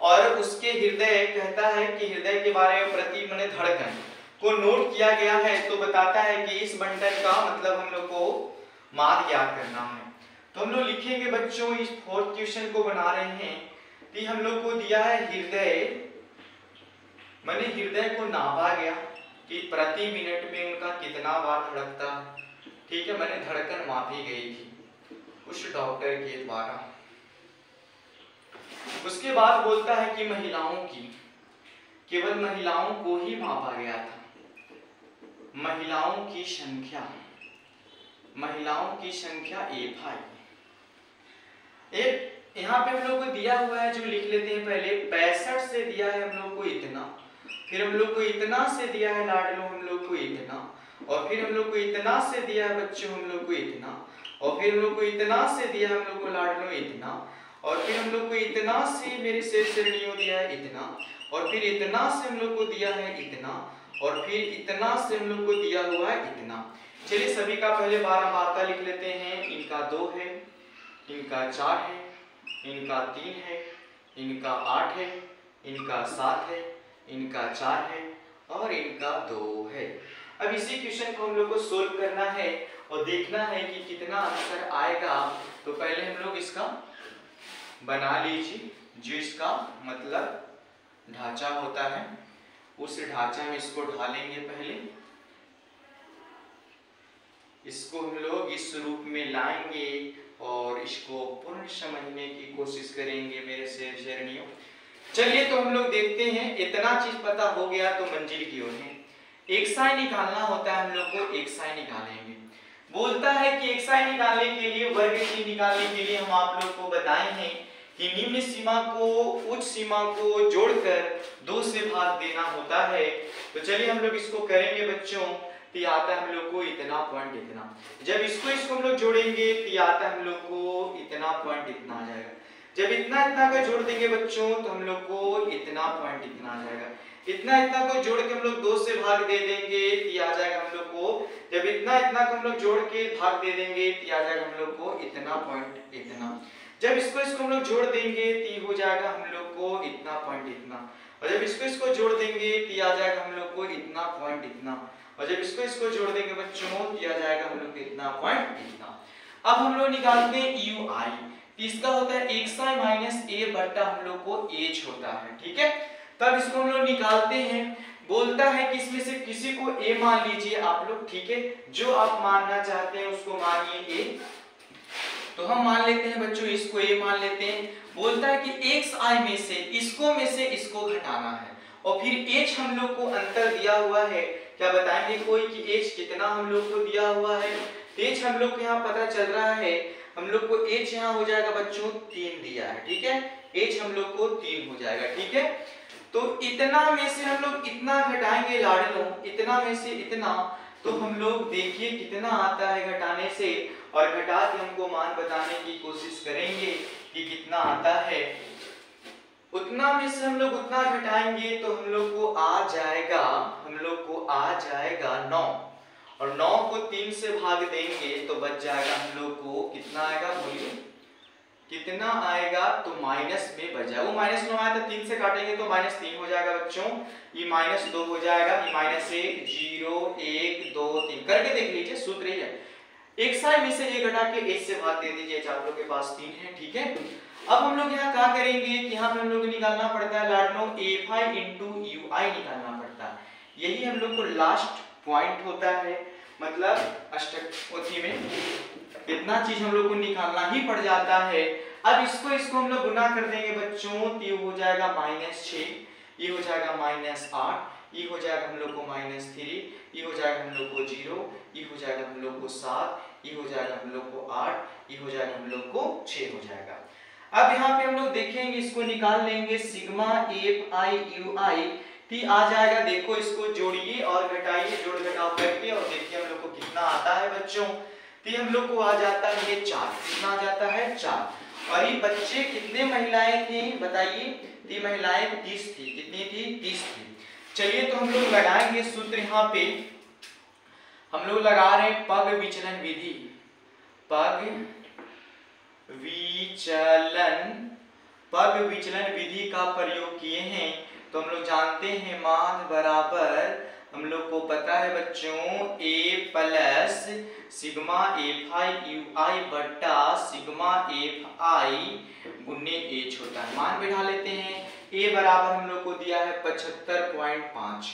और उसके हृदय कहता है कि हृदय के बारे में प्रति मिनट धड़कन को नोट किया गया है। तो बताता है कि इस बंटन का मतलब हम लोग को मान ज्ञात करना है। तो हम लोग लिखेंगे बच्चों, इस 4th क्वेश्चन को बना रहे हैं कि हम लोग को दिया है हृदय, मैंने हृदय को नापा गया कि प्रति मिनट में उनका कितना बार धड़कता है। ठीक है, मैंने धड़कन मापी गई थी उस डॉक्टर के द्वारा। उसके बाद बोलता है कि महिलाओं की, केवल महिलाओं को ही मापा गया था। महिलाओं की संख्या, महिलाओं की संख्या FI। एक यहाँ पे हम लोग को दिया हुआ है जो लिख लेते हैं पहले, 65 से दिया है हम लोग को इतना, फिर हम लोग को इतना से दिया है लाडलो हम लोग को इतना, और फिर हम लोग को इतना से दिया है बच्चों हम लोग को इतना, और फिर हम लोग को इतना से दिया हम लोग को लाडलो इतना, और फिर हम लोग को इतना से मेरे श्रेणियों दिया है इतना, और फिर इतना से हम लोग को दिया है इतना, और फिर इतना से हम लोग को दिया हुआ है इतना। चलिए सभी का पहले 12 मात्रा लिख लेते हैं। इनका 2 है, इनका 4 है, इनका 3 है, इनका 8 है, इनका 7 है, इनका 4 है और इनका 2 है। अब इसी क्वेश्चन को हम लोग को सोल्व करना है और देखना है कि कितना आंसर आएगा। तो पहले हम लोग इसका बना लीजिए, जो इसका मतलब ढांचा होता है उस ढांचा में इसको ढालेंगे। पहले इसको हम लोग इस रूप में लाएंगे और इसको पूर्ण समझने की कोशिश करेंगे मेरे श्रेणियों। चलिए तो हम लोग देखते हैं, इतना चीज पता हो गया तो मंजिल की ओर है। XI निकालना होता है, हम लोग को XI निकालेंगे। बोलता है कि XI निकालने के लिए, वर्ग की निकालने के लिए हम आप लोग को बताए हैं कि निम्न सीमा को उच्च सीमा को जोड़कर 2 से भाग देना होता है। तो चलिए हम लोग इसको करेंगे बच्चों। तो आता है हम लोग को इतना पॉइंट इतना, जब इसको हम लोग जोड़ेंगे तो आता है हम लोग को इतना पॉइंट इतना आ जाएगा। जब इतना इतना का जोड़ देंगे बच्चों तो हम लोग को इतना पॉइंट इतना आ जाएगा। इतना इतना को जोड़ के हम लोग 2 से भाग दे देंगे तो आ जाएगा हम लोग को, जब इतना इतना को हम लोग जोड़ के भाग दे देंगे तो आ जाएगा हम लोग को इतना पॉइंट इतना। जब इसको हम लोग जोड़ देंगे तो हो जाएगा हम लोग को इतना पॉइंट इतना, और जब इसको जोड़ देंगे तो आ जाएगा हम लोग को इतना पॉइंट इतना, और जब इसको जोड़ देंगे बच्चों तो आ जाएगा हम लोग को इतना पॉइंट इतना। अब हम लोग निकालते हैं UI। इसका होता है XI माइनस A बटा हम लोग को H होता है। ठीक है, तब इसको हम लोग निकालते हैं। बोलता है कि इसमें से किसी को A मान लीजिए आप लोग। ठीक है, जो आप मानना चाहते हैं उसको मानिए A। तो हम मान लेते हैं बच्चों, इसको A मान लेते हैं। बोलता है कि XI में से इसको घटाना है, और फिर H हम लोग को अंतर दिया हुआ है। क्या बताएंगे कोई कि H कितना हम लोग को दिया हुआ है? H हम लोग को यहाँ पता चल रहा है, हम लोग को H यहाँ हो जाएगा बच्चों 3 दिया है। ठीक है, H हम लोग को 3 हो जाएगा। ठीक है, तो इतना में से हम लोग इतना घटाएंगे लाडलों, इतना में से इतना, तो हम लोग देखिए कितना आता है घटाने से, और घटा के हमको मान बताने की कोशिश करेंगे कि कितना आता है। उतना में से हम लोग उतना घटाएंगे तो हम लोग को आ जाएगा, 9, और 9 को 3 से भाग देंगे तो बच जाएगा हम लोग को कितना आएगा, बोलिए कितना आएगा? तो माइनस में बच जाएगा। वो माइनस 9 आया था, 3 से काटेंगे तो -3 हो जाएगा बच्चों। ये -2 हो जाएगा, ये -1 0 1 2 3 करके देख लीजिए, सूत्र ही है। XI में से A घटा के H से भाग दे दीजिए, आप लोग के पास 3 है। ठीक है, अब हम लोग यहाँ क्या करेंगे कि यहाँ पे हम लोग निकालना पड़ता है लाडलो FI into UI निकालना पड़ता है। यही हम लोग को लास्ट पॉइंट होता है, मतलब अष्टकोटि में इतना चीज हम लोग को निकालना ही पड़ जाता है। अब इसको हम लोग गुना कर देंगे बच्चों, तो ये हो जाएगा -6, ये हो जाएगा -8, ये हो जाएगा हम लोग को -3, ये हो जाएगा हम लोग को 0, ये हो जाएगा हम लोग को 7, ये हो जाएगा हम लोग को 8, ये हो जाएगा हम लोग को 6 हो जाएगा। अब यहाँ पे हम लोग देखेंगे, इसको निकाल लेंगे सिग्मा FI UI, टी आ जाएगा। देखो इसको जोड़िए और घटाइए, जोड़ घटाव करके, और देखिए हम लोग को कितना आता है बच्चों। तो हम लोग को आ जाता है 4, कितना आ जाता है 4। और ये बच्चे कितने महिलाएं थी बताइए? 3 महिलाएं 30 थी, कितनी थी? 30 थी। चलिए तो हम लोग लगाएंगे सूत्र यहाँ पे। हम लोग लगा रहे हैं पग विचलन विधि, पग विचलन विधि का प्रयोग किए हैं। तो हम लोग जानते हैं मान बराबर, हम लोग को पता है बच्चों, a plus sigma F I U I बट्टा सिग्मा एफ आई गुने एच होता है। मान बैठा लेते हैं। a बराबर हम लोग को दिया है 75.5,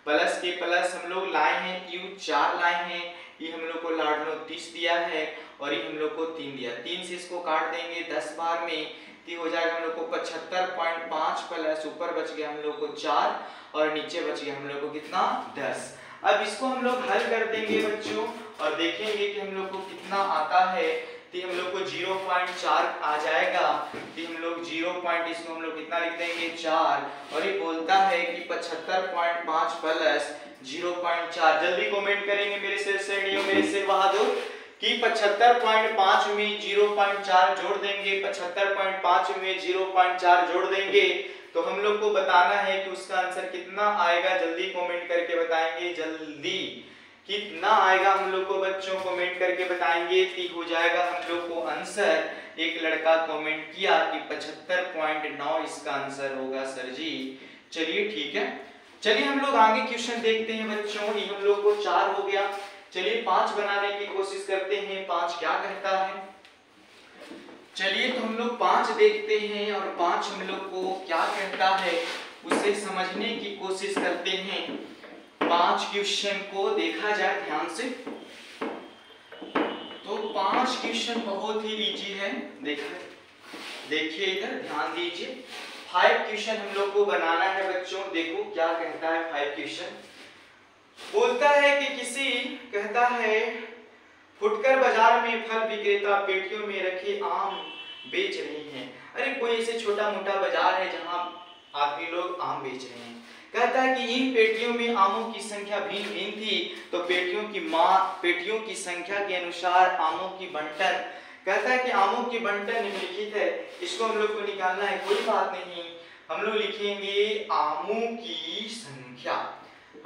प्लस के प्लस हम लोग लाए हैं u 4 लाए हैं, ये हम लोग को लाडलो 30 दिया है और ये हम लोग को 3 दिया। 3 से इसको काट देंगे 10 बार में, तो हो जाएगा हम लोग को 75.5 प्लस ऊपर बच गया हम लोग को 4 और नीचे बच गया हम लोग को कितना 10। अब इसको हम लोग हल कर देंगे बच्चों और देखेंगे कि हम लोग को कितना आता है। तो हम लोग को 0.4 आ जाएगा। तो हम लोग 0. इसको हम लोग कितना लिख देंगे 4 और ये बोलता है कि 75.5 प्लस 0.4। जल्दी कमेंट करेंगे मेरे से श्रेणियों, मेरे से बहादुर, कि 75.5 में 0.4 जोड़ देंगे, 75.5 में 0.4 जोड़ देंगे तो हम लोग को बताना है कि उसका आंसर कितना आएगा। जल्दी कमेंट करके बताएंगे, जल्दी कितना आएगा हम लोग को बच्चों कमेंट करके बताएंगे। तो हो जाएगा हम लोग को आंसर, एक लड़का कमेंट किया कि 75.9 इसका आंसर होगा सर जी। चलिए ठीक है, चलिए हम लोग आगे क्वेश्चन देखते हैं बच्चों। ये हम लोग को 4 हो गया, चलिए 5 बनाने की कोशिश करते हैं। 5 क्या कहता है, चलिए तो हम लोग 5 देखते हैं और 5 हम लोग को क्या कहता है उसे समझने की कोशिश करते हैं। 5 क्वेश्चन को देखा जाए ध्यान से, तो 5 क्वेश्चन बहुत ही इजी है। देखिए इधर ध्यान दीजिए। 5 क्वेश्चन हम लोग को बनाना है बच्चों। देखो क्या कहता है 5 क्वेश्चन। बोलता है कि किसी, कहता है फुटकर बाजार में फल विक्रेता पेटियों में रखे आम बेच रही हैं। अरे कोई ऐसे छोटा मोटा बाजार है जहां आदमी लोग आम बेच रहे हैं। कहता है कि इन पेटियों में आमों की संख्या भिन्न भिन्न थी, तो पेटियों की संख्या के अनुसार आमों की बंटन, कहता है कि आमों की बंटन निम्नलिखित है। इसको हम लोग को निकालना है, कोई बात नहीं। हम लोग लिखेंगे आमों की संख्या,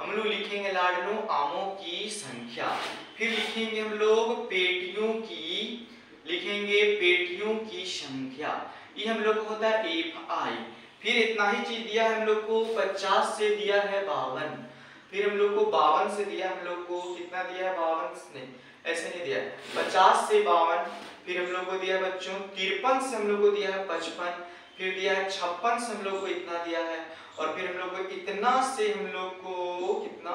हम लोग लिखेंगे लाडलो आमों की संख्या, फिर लिखेंगे हम लोग पेटियों की, लिखेंगे पेटियों की संख्या, ये हम लोग को होता है एफ आई। फिर इतना ही चीज दिया है हम लोग को, 50 से दिया है 52, फिर हम लोग को 52 से दिया, हम लोग को कितना दिया है 52 नहीं ऐसे नहीं दिया, 50 से 52, फिर हम लोग को दिया बच्चों 53 से हम लोग को दिया है 55, फिर दिया है 56 से हम लोग को इतना दिया है, और फिर हम लोग को इतना से हम लोग को कितना,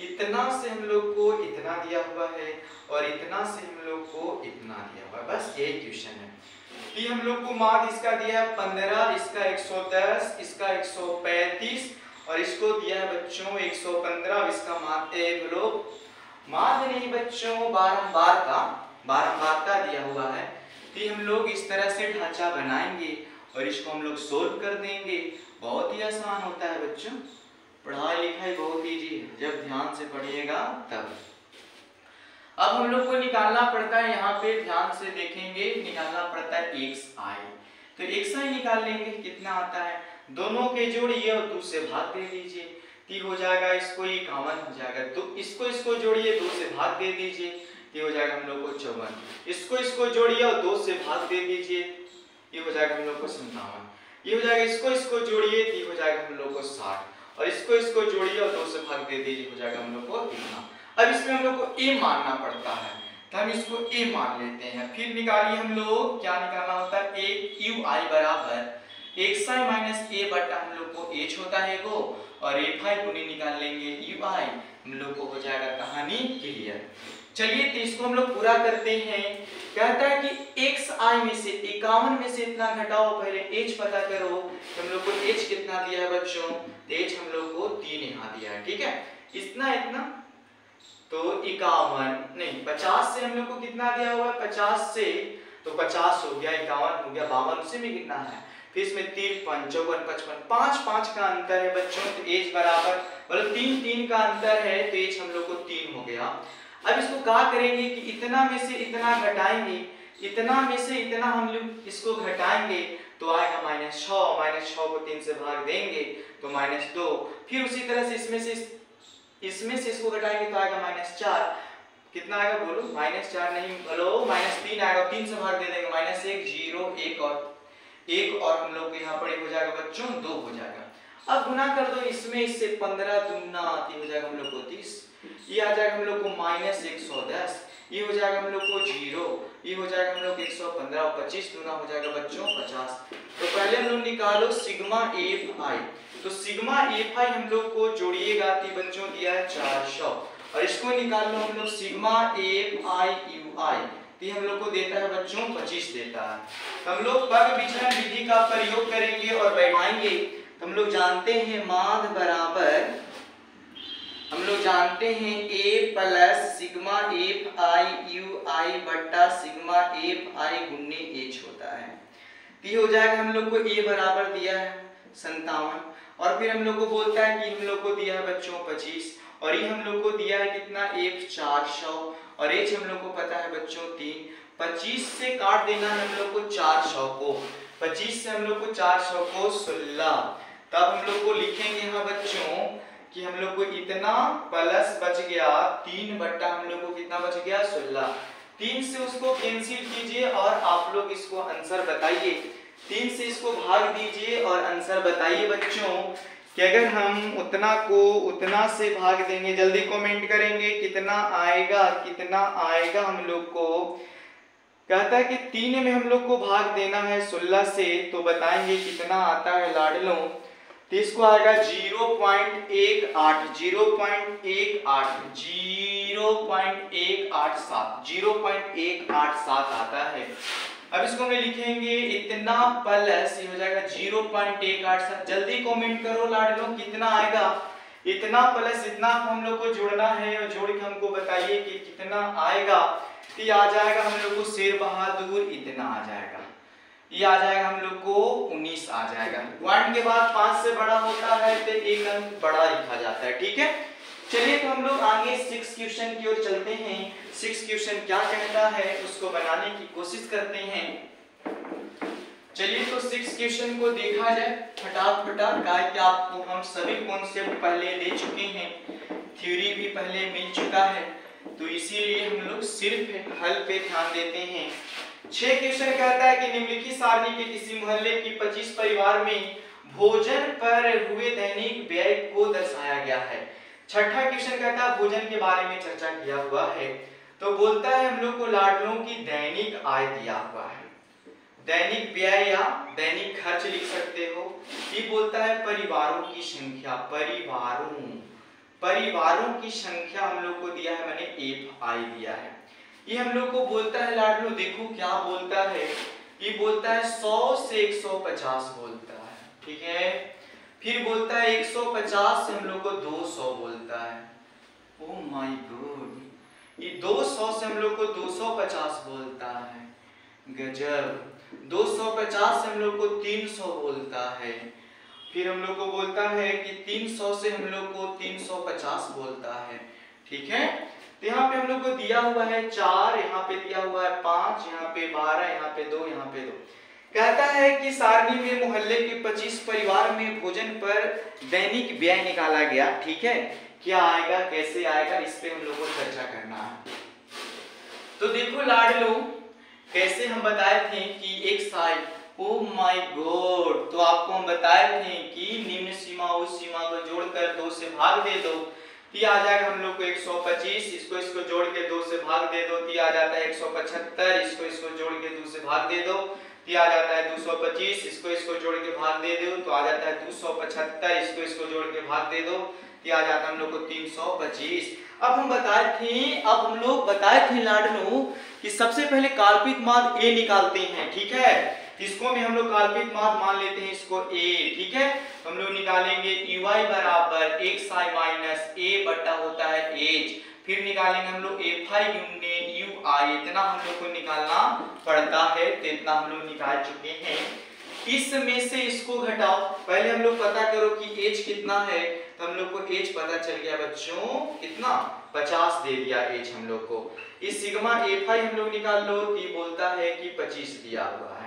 इतना से हम लोग को इतना दिया हुआ है, और इतना से हम लोग को इतना दिया हुआ है। बस यही क्वेश्चन है। कि हम लोग को मार्क इसका दिया है 15, इसका 110, इसका 135 और इसको दिया है बच्चों 115। इसका मार्क नहीं बच्चों, बारंबारता दिया हुआ है। तो हम लोग इस तरह से ढांचा बनाएंगे और इसको हम लोग सोल्व कर देंगे। बहुत ही आसान होता है बच्चों, पढ़ाई लिखाई बहुत इजी है जब ध्यान से पढ़िएगा तब। अब हम लोग को निकालना पड़ता है, यहाँ पे ध्यान से देखेंगे, निकालना पड़ता है xi। तो xi निकाल लेंगे, कितना आता है, दोनों के जोड़िए और 2 से भाग दे दीजिए, तो हो जाएगा इसको 51 हो जाएगा। तो इसको जोड़िए 2 से भाग दे दीजिए, तो हो जाएगा हम लोग को 54। इसको जोड़िए और 2 से भाग दे दीजिए, ये हो जाएगा हम लोग को 57। ये हो जाएगा इसको जोड़िए, तो हो जाएगा हम लोग को 60, और इसको जोड़िए और 2 से भाग दे दीजिए, हो जाएगा हम लोग को इतना। अब इसमें हम लोग को a मानना पड़ता है, तो हम इसको a मान लेते हैं। फिर निकालिए हम लोग, क्या निकालना होता है, a ui बराबर xi माइनस a बटा हम लोग को h होता है वो, और fi गुने निकाल लेंगे ui, हम लोग को हो जाएगा कहानी क्लियर। चलिए तो इसको हम लोग पूरा करते हैं। कहता है कि xi में से 51 में से इतना घटाओ, पहले h पता करो। हम लोग को h कितना दिया है बच्चों, h हम लोग को 3 यहाँ दिया है, ठीक है। इतना तो 51 नहीं 50 से हम लोग को कितना दिया हुआ है, 50 से तो 50 हो गया, 51 हो गया, 52 से में कितना है, फिर इसमें 53, 54, 55, 5 का अंतर है बच्चों। तो h बराबर मतलब 3 का अंतर है, तो h हम लोग को 3 हो गया। अब इसको क्या करेंगे कि इतना में से इतना घटाएंगे, इतना में से इतना हम लोग इसको घटाएंगे तो आएगा -6 को 3 से भाग देंगे तो -2। फिर उसी तरह से इसमें से इसमें से इसको घटाएंगे तो आएगा -4। कितना आएगा बोलो? -4 नहीं, बोलो -3 आएगा। 3 से भाग दे देंगे, -1 0 1 और हम लोग यहाँ पर हो जाएगा बच्चों 2 हो जाएगा। अब गुना कर दो इसमें इससे, 15 दूना आती हो जाएगा हम लोग को 30, ये आ जाएगा हम लोग को -110, ये हो जाएगा हम लोग को 0, ये हो जाएगा हम लोग 115 और 25 दूना हो जाएगा बच्चों 50। तो पहले हम लोग निकालो सिग्मा एफ आई। तो सिग्मा एफ आई हम लोग को जोड़िएगा थी बच्चों दिया है 400, और इसको निकाल लो हम लोग सिग्मा एफ आई यू आई, तो हम लोग को देता है बच्चों 25 देता है। तो हम लोग वर्ग विचलन विधि का प्रयोग करेंगे और बैठाएंगे। तो हम लोग जानते हैं माध्य बराबर, हम लोग जानते हैं a plus sigma F I U I बट्टा सिग्मा एफ आई गुन्ने h होता है। तो हो जाएगा हम लोग को a बराबर दिया है 57, और फिर हम लोग को बोलता है कि हम लोग को दिया है बच्चों 25, और ये हम लोग को दिया है कितना f 400, और h हम लोग को पता है बच्चों 3। 25 से काट देना है हम लोग को 400 को, 25 से हम लोग को 400 को 16। तब हम लोग को लिखेंगे यहाँ बच्चों कि हम लोग को इतना प्लस बच गया 3 बट्टा हम लोग को कितना बच गया 16। 3 से उसको कैंसिल कीजिए और आप लोग इसको आंसर बताइए। 3 से इसको भाग दीजिए और आंसर बताइए बच्चों कि अगर हम उतना को उतना से भाग देंगे, जल्दी कमेंट करेंगे कितना आएगा, कितना आएगा। हम लोग को कहता है कि 3 में हम लोग को भाग देना है 16 से, तो बताएंगे कितना आता है लाडलों। तो इसको आएगा 0.187 आता है। अब इसको हम लिखेंगे इतना प्लस, ये हो जाएगा 0.187। जल्दी कमेंट करो लाडलों कितना आएगा। इतना प्लस इतना हम लोग को जोड़ना है और जोड़ के हमको बताइए कि कितना आएगा। तो आ जाएगा हम लोग को शेर बहादुर इतना आ जाएगा, ये आ जाएगा हम लोग को 19 आ जाएगा। पॉइंट के बाद 5 से बड़ा होता है तो एक अंक बड़ा लिखा जाता है, ठीक है। चलिए तो हम लोग आगे 6 क्वेश्चन की ओर चलते हैं। 6 क्वेश्चन क्या कहता है उसको बनाने की कोशिश करते हैं। चलिए तो 6 क्वेश्चन को देखा जाए फटाफट, कि आपको हम सभी कॉन्सेप्ट पहले दे चुके हैं, थ्योरी भी पहले मिल चुका है, तो इसीलिए हम लोग सिर्फ हल पे ध्यान देते हैं। 6 क्वेश्चन कहता है कि निम्नलिखित सारणी के किसी मोहल्ले की 25 परिवार में भोजन पर हुए दैनिक व्यय को दर्शाया गया है। छठा क्वेश्चन कहता है भोजन के बारे में चर्चा किया हुआ है। तो बोलता है हम लोग को लाडलों की दैनिक आय दिया हुआ है, दैनिक व्यय या दैनिक खर्च लिख सकते हो। ये बोलता है परिवारों की संख्या, परिवारों की संख्या हम लोग को दिया है, मैंने एफ आई दिया है। ये हम लोग को बोलता है लाडलो, देखो क्या बोलता है, ये बोलता है 100 से 150 बोलता है, ठीक है। फिर बोलता है 150 से हम लोग को 200 बोलता है। ओह माय गॉड, ये 200 से हम लोग को 250 बोलता है, गजब। 250 से हम लोग को 300 बोलता है। फिर हम लोग को बोलता है कि 300 से हम लोग को 350 बोलता है, ठीक है। तो यहाँ पे हम लोग को दिया हुआ है 4, यहाँ पे दिया हुआ है 5, यहाँ पे 12, यहाँ पे 2, यहाँ पे 2। कहता है कि सारणी में मोहल्ले के 25 परिवार में भोजन पर दैनिक व्यय निकाला गया, ठीक है। क्या आएगा, कैसे आएगा, इस पे हम लोग को चर्चा करना है। तो देखो लाडलो, कैसे हम बताए थे कि एक साइड, ओह माय गॉड, तो आपको हम बताए थे कि निम्न सीमा उस सीमा को जोड़कर 2 से भाग दे दो, ती आ जाएगा हम लोग को 125, इसको जोड़ के 2 से भाग दे दो, ती आ जाता है 175, इसको जोड़ के 2 से भाग दे दो, ती आ जाता है 225, इसको जोड़ के भाग दे दो तो आ जाता है 275, इसको जोड़ के भाग दे दो, ती आ जाता है हम लोग को 325। अब हम बताए थे लाडलो कि सबसे पहले काल्पनिक माध्य ए निकालते हैं, ठीक है। इसको में हम लोग काल्पनिक माध्य मान लेते हैं, इसको ए, ठीक है। हम लोग निकालेंगे ui बराबर xi माइनस a बट्टा होता है h। फिर निकालेंगे हम लोग fi गुने ui, इतना हम लोग को निकालना पड़ता है, तो इतना हम लोग निकाल चुके हैं। इसमें से इसको घटाओ, पहले हम लोग पता करो कि h कितना है, तो हम लोग को h पता चल गया बच्चों, कितना 50 दे दिया h हम लोग को। इस सिग्मा fi हम लोग निकाल लो, तो ये बोलता है कि 25 दिया हुआ है।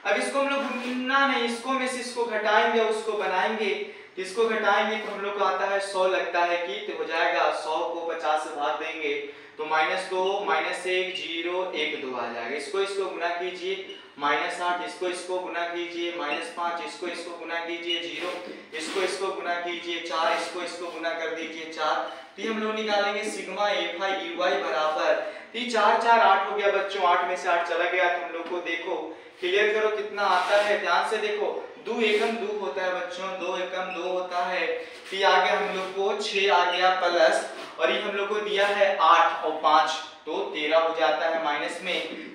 अब इसको हम लोग गुणना नहीं, इसको में से इसको घटाएंगे, उसको बनाएंगे, इसको घटाएंगे तो हम लोग को आता है 100 लगता है कि, तो हो जाएगा 100 को 50 से भाग देंगे तो -2 -1 0 1 2 आ जाएगा। इसको गुना कीजिए -8, इसको गुना कीजिए -5, इसको गुना कीजिए 0, इसको गुना कीजिए 4, इसको गुना कर दीजिए 4। तो हम लोग निकालेंगे सिग्मा FI UY बराबर 4 4 8 हो गया बच्चों, 8 में से 8 चला गया तो हम लोग को देखो क्लियर करो कितना आता है, ध्यान से देखो 2 एकम 2 होता है बच्चों, 2 एकम 2 होता है। फिर आ गया हम लोग को 6 आ गया प्लस, और ये हम लोग को दिया है 8 और 5 तो 13 हो जाता है माइनस में,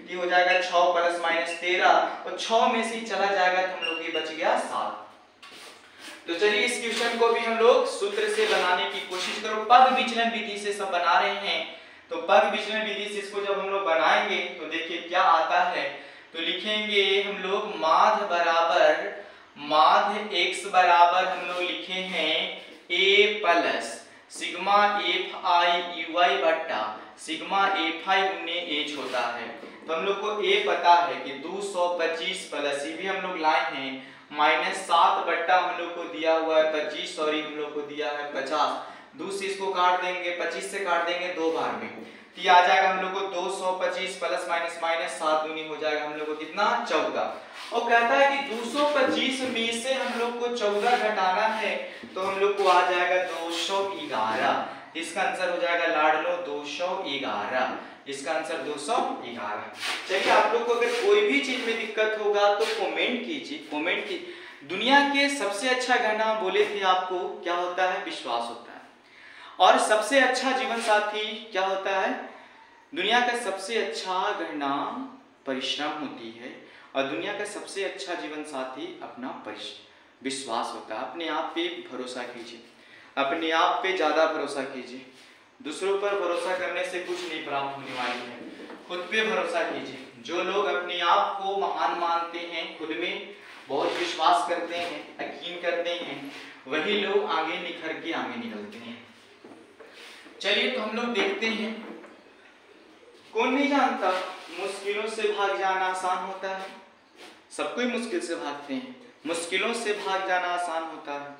ये हो जाएगा 6 प्लस -13 और 6 में से चला जाएगा तो हम लोग ये बच गया 7। तो चलिए इस क्वेश्चन को भी हम लोग सूत्र से बनाने की कोशिश करो, पग विचलन विधि से सब बना रहे हैं। तो पग विचलन विधि से इसको जब हम लोग बनाएंगे तो देखिए क्या आता है। तो लिखेंगे हम लोग माध्य x बराबर हम लोग लिखे हैं a plus sigma FI UY बट्टा सिग्मा FI गुने h होता है। तो हम लोग को a पता है कि 225 प्लस ये भी हम लोग लाए हैं -7 बट्टा हम लोग को दिया हुआ है 25 और हम लोग को दिया है 50। 2 से इसको काट देंगे, 25 से काट देंगे 2 बार में, तो आ जाएगा हम लोग को 225 प्लस माइनस 7 दूनी हो जाएगा हम लोग को कितना 14। और कहता है कि 225 में से हम लोग को 14 घटाना है तो हम लोग को आ जाएगा 211। इसका आंसर हो जाएगा लाडलो 211, इसका आंसर 211। चलिए आप लोग को अगर कोई भी चीज में दिक्कत होगा तो कमेंट कीजिए, कमेंट की। दुनिया के सबसे अच्छा गहना बोले थे आपको क्या होता है, विश्वास होता है। और सबसे अच्छा जीवन साथी क्या होता है, दुनिया का सबसे अच्छा गहना परिश्रम होती है, और दुनिया का सबसे अच्छा जीवन साथी अपना विश्वास होता है। अपने आप पे भरोसा कीजिए, अपने आप पे ज्यादा भरोसा कीजिए, दूसरों पर भरोसा करने से कुछ नहीं प्राप्त होने वाली है, खुद पे भरोसा कीजिए। जो लोग अपने आप को महान मानते हैं, खुद में बहुत विश्वास करते हैं, यकीन करते हैं, वही लोग आगे निखर के आगे निकलते हैं। चलिए तो हम लोग देखते हैं, कौन नहीं जानता मुश्किलों से भाग जाना आसान होता है, सब कोई मुश्किल से भागते हैं, मुश्किलों से भाग जाना आसान होता है।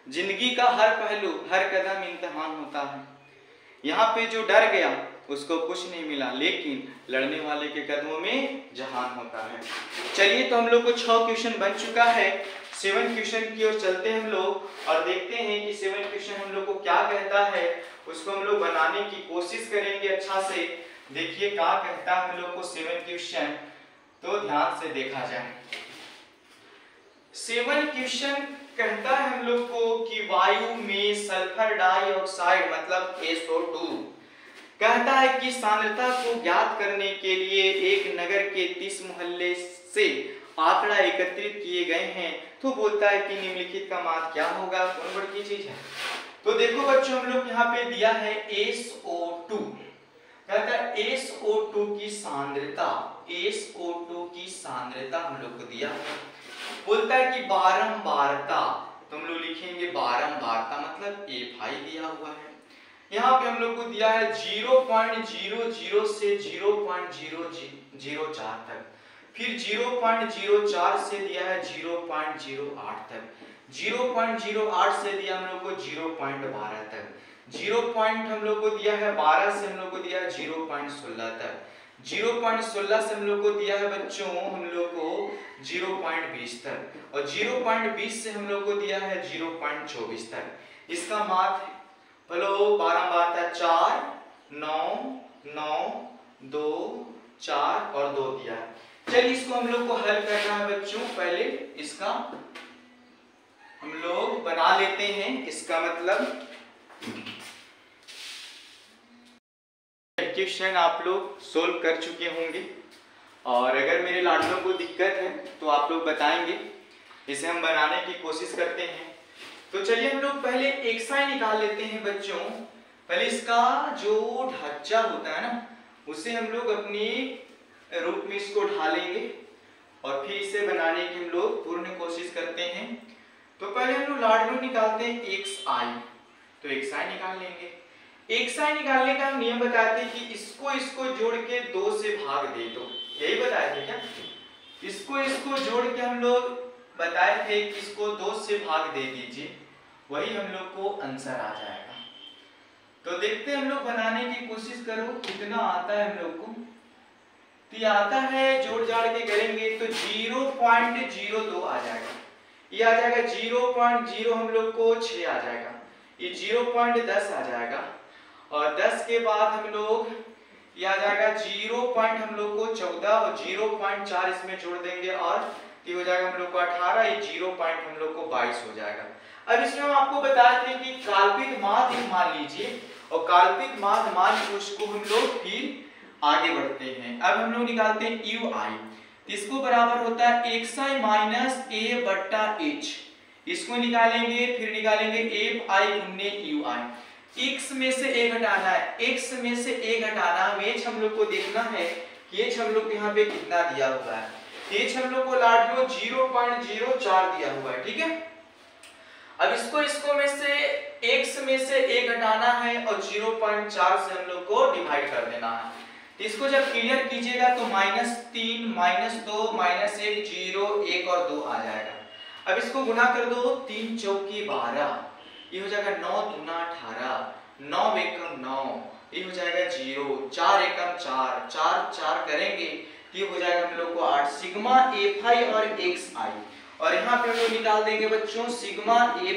जिंदगी का हर पहलू हर कदम इम्तिहान होता है। यहाँ पे जो डर गया उसको कुछ नहीं मिला, लेकिन लड़ने वाले के कदमों में जहान होता है। चलिए तो हम लोग को 6 क्वेश्चन बन चुका है, 7 क्वेश्चन की ओर चलते हैं हम लोग और देखते हैं कि 7 क्वेश्चन हम लोग को क्या कहता है, उसको हम लोग बनाने की कोशिश करेंगे अच्छा से। देखिए क्या कहता है हम लोग को 7 क्वेश्चन, तो ध्यान से देखा जाए। 7 क्वेश्चन कहता है हम लोग को कि वायु में सल्फर डाइऑक्साइड मतलब SO2 कहता है कि सांद्रता को ज्ञात करने के लिए एक नगर के 30 मोहल्ले से आंकड़ा एकत्रित किए गए हैं, तो बोलता है कि निम्नलिखित का मान क्या होगा, कौन बड़ी चीज है। तो देखो बच्चों हम लोग यहाँ पे दिया है SO2, कहता है SO2 की सांद्रता, SO2 की सांद्रता हम लोग को दिया है। बोलता है कि बारंबारता, तो हम लोग लिखेंगे बारंबारता मतलब FI दिया हुआ है। यहाँ पे हम लोग को दिया है 0.00 से 0.004 तक, फिर 0.04 से दिया है 0.08 तक, 0.08 से दिया हम लोग को 0.12 तक, 0. हम लोग को दिया है 12 से हम लोग को दिया है 0.16 तक, 0.16 से हम लोग को दिया है बच्चों हम लोग को 0.20 तक, और 0.20 से हम लोग को दिया है 0.24 तक। इसका माध्य बोलो बारंबारता 4 9 9 2 4 और 2 दिया है। चलिए इसको हम लोग को हल करना है बच्चों, पहले इसका हम लोग बना लेते हैं। इसका मतलब क्वेश्चन आप लोग सोल्व कर चुके होंगे, और अगर मेरे लाडलों को दिक्कत है तो आप लोग बताएंगे, इसे हम बनाने की कोशिश करते हैं। तो चलिए हम लोग पहले XI निकाल लेते हैं बच्चों। पहले इसका जो ढांचा होता है ना, उसे हम लोग अपने रूप में इसको ढालेंगे और फिर इसे बनाने की हम लोग पूर्ण कोशिश करते हैं। तो पहले हम लोग लाडलो निकालते हैं XI, तो XI निकाल लेंगे। XI निकालने का हम नियम बताते हैं कि इसको जोड़ के 2 से भाग दे दो, यही बताए थे क्या, इसको जोड़ के हम लोग बताए थे कि इसको 2 से भाग दे दीजिए, वही हम लोग को आंसर आ जाएगा। तो देखते हैं हम लोग बनाने की कोशिश करो कितना आता है हम लोग को। तो ये आता है, जोड़ जाड़ के करेंगे तो 0.02 आ जाएगा। ये आ जाएगा 0.0 हम लोग को 6 आ जाएगा, ये 0.10 आ जाएगा, और 10 के बाद हम लोग ये आ जाएगा 0. हम लोग को 14 और 0.4 इसमें जोड़ देंगे और ये हो जाएगा हम लोग को 18, ये 0. हम लोग को 22 हो जाएगा। अब इसमें हम आपको बताते हैं कि काल्पनिक माध्य मान लीजिए, और काल्पनिक माध्य मान के उसको हम लोग फिर आगे बढ़ते हैं। अब हम लोग निकालते हैं UI, इसको बराबर होता है xi माइनस a बट्टा h, इसको निकालेंगे, फिर निकालेंगे fi गुने ui। x में से a घटाना है, x में से a घटाना है, h हम लोग को देखना है कि h हम लोग यहाँ पे कितना दिया हुआ है। h हम लोग को लाड लो 0.04 दिया हुआ है, ठीक है। अब इसको में से x में से a घटाना है और 0.4 से हम लोग को डिवाइड कर देना है। इसको जब क्लियर कीजिएगा तो -3 -2 -1 0 1 और 2 आ जाएगा। अब इसको गुना कर दो, 3 चौकी 12, ये हो जाएगा 9 दूना 18, 9 एकम 9, ये हो जाएगा 0, 4 एकम 4, 4 4 करेंगे ये हो जाएगा हम लोग को 8 सिग्मा fi और xi, और यहाँ पे हम लोग निकाल देंगे बच्चों सिग्मा fi।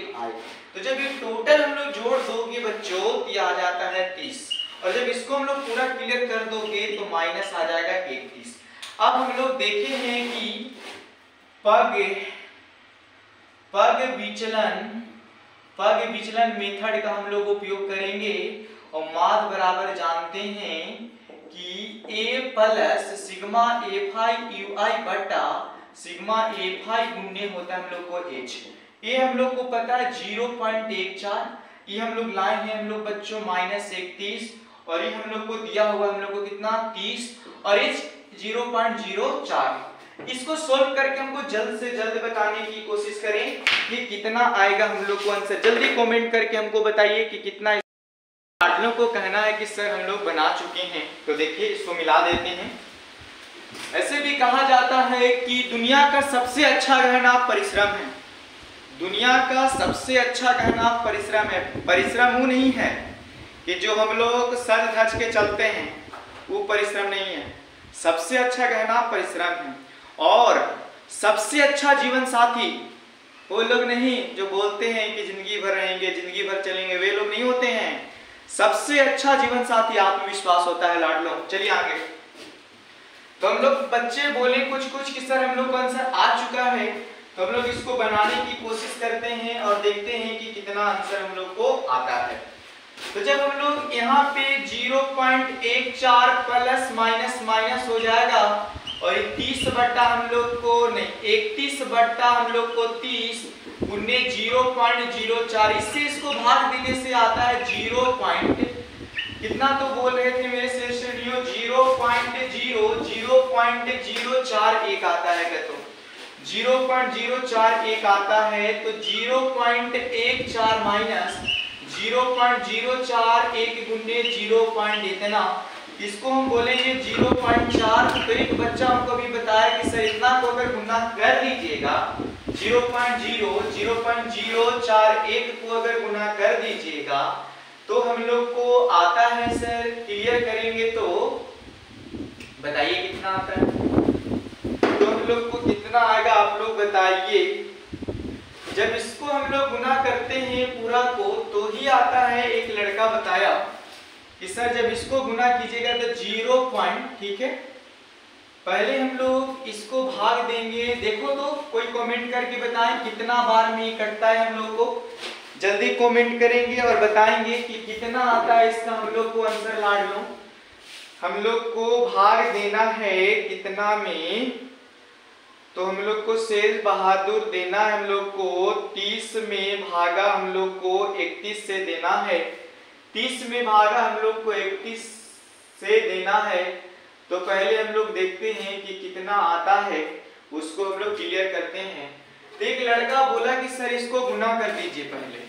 तो जब ये टोटल हम लोग जोड़ दोगे बच्चों ये आ जाता है 30, और जब इसको हम लोग पूरा क्लियर कर दोगे तो माइनस आ जाएगा 31। अब हम लोग देखे हैं कि पग विचलन मेथड का हम लोग उपयोग करेंगे, और माध्य बराबर जानते हैं कि a plus sigma fi ui बटा सिग्मा fi गुने होता है हम लोग को h। ये हम लोग को पता है 0.14, ये हम लोग लाए हैं हम लोग बच्चों -31, और ये हम लोग को दिया हुआ हम लोग को कितना 30, और h 0.04। इसको सोल्व करके हमको जल्द से जल्द बताने की कोशिश करें कि कितना आएगा हम लोग को आंसर। जल्दी कमेंट करके हमको बताइए कि कितना। आप लोग को कहना है कि सर हम लोग बना चुके हैं, तो देखिए इसको मिला देते हैं। ऐसे भी कहा जाता है कि दुनिया का सबसे अच्छा गहना परिश्रम है, दुनिया का सबसे अच्छा गहना परिश्रम है। परिश्रम वो नहीं है कि जो हम लोग सज धज के चलते हैं, वो परिश्रम नहीं है। सबसे अच्छा गहना परिश्रम है। और सबसे अच्छा जीवन साथी वो लोग नहीं जो बोलते हैं कि जिंदगी भर रहेंगे, जिंदगी भर चलेंगे, वे लोग नहीं होते हैं। सबसे अच्छा जीवन साथी आत्मविश्वास होता है लाडलो। चलिए आगे। तो हम लोग बच्चे बोले कुछ कि सर हम लोग को आंसर आ चुका है, तो हम लोग इसको बनाने की कोशिश करते हैं और देखते हैं कि कितना आंसर हम लोग को आता है। तो जब हम लोग यहाँ पे 0.14 प्लस माइनस माइनस हो जाएगा, और 30 बट्टा हम लोग को नहीं 31 बट्टा हम लोग को 30 गुने 0.04, इससे इसको भाग देने से आता है 0. कितना तो बोल रहे थे मेरे सेशनियो 0.041 आता है क्या? तो 0.041 आता है, तो 0.14 माइनस 0.041 गुने 0. इतना, इसको हम बोलेंगे 0.4। तो एक बच्चा हमको भी बताया कि सर इतना को अगर गुना कर लीजिएगा 0.041 को अगर गुना कर दीजिएगा तो हम लोग को आता है सर, क्लियर करेंगे तो बताइए कितना आता है। तो हम लोग को कितना आएगा आप लोग बताइए। जब इसको हम लोग गुना करते हैं पूरा को तो ही आता है। एक लड़का बताया कि सर जब इसको गुना कीजिएगा तो 0. ठीक है, पहले हम लोग इसको भाग देंगे। देखो तो कोई कमेंट करके बताएं कितना बार में कटता है हम लोग को। जल्दी कमेंट करेंगे और बताएंगे कि कितना आता है इसका हम लोग को आंसर। लाड लो, हम लोग को भाग देना है कितना में, तो हम लोग को शेष बहादुर देना है हम लोग को 30 में भागा हम लोग को 31 से देना है। 30 में भागा हम लोग को 31 से देना है। तो पहले हम लोग देखते हैं कि कितना आता है, उसको हम लोग क्लियर करते हैं। तो एक लड़का बोला कि सर इसको गुना कर दीजिए। पहले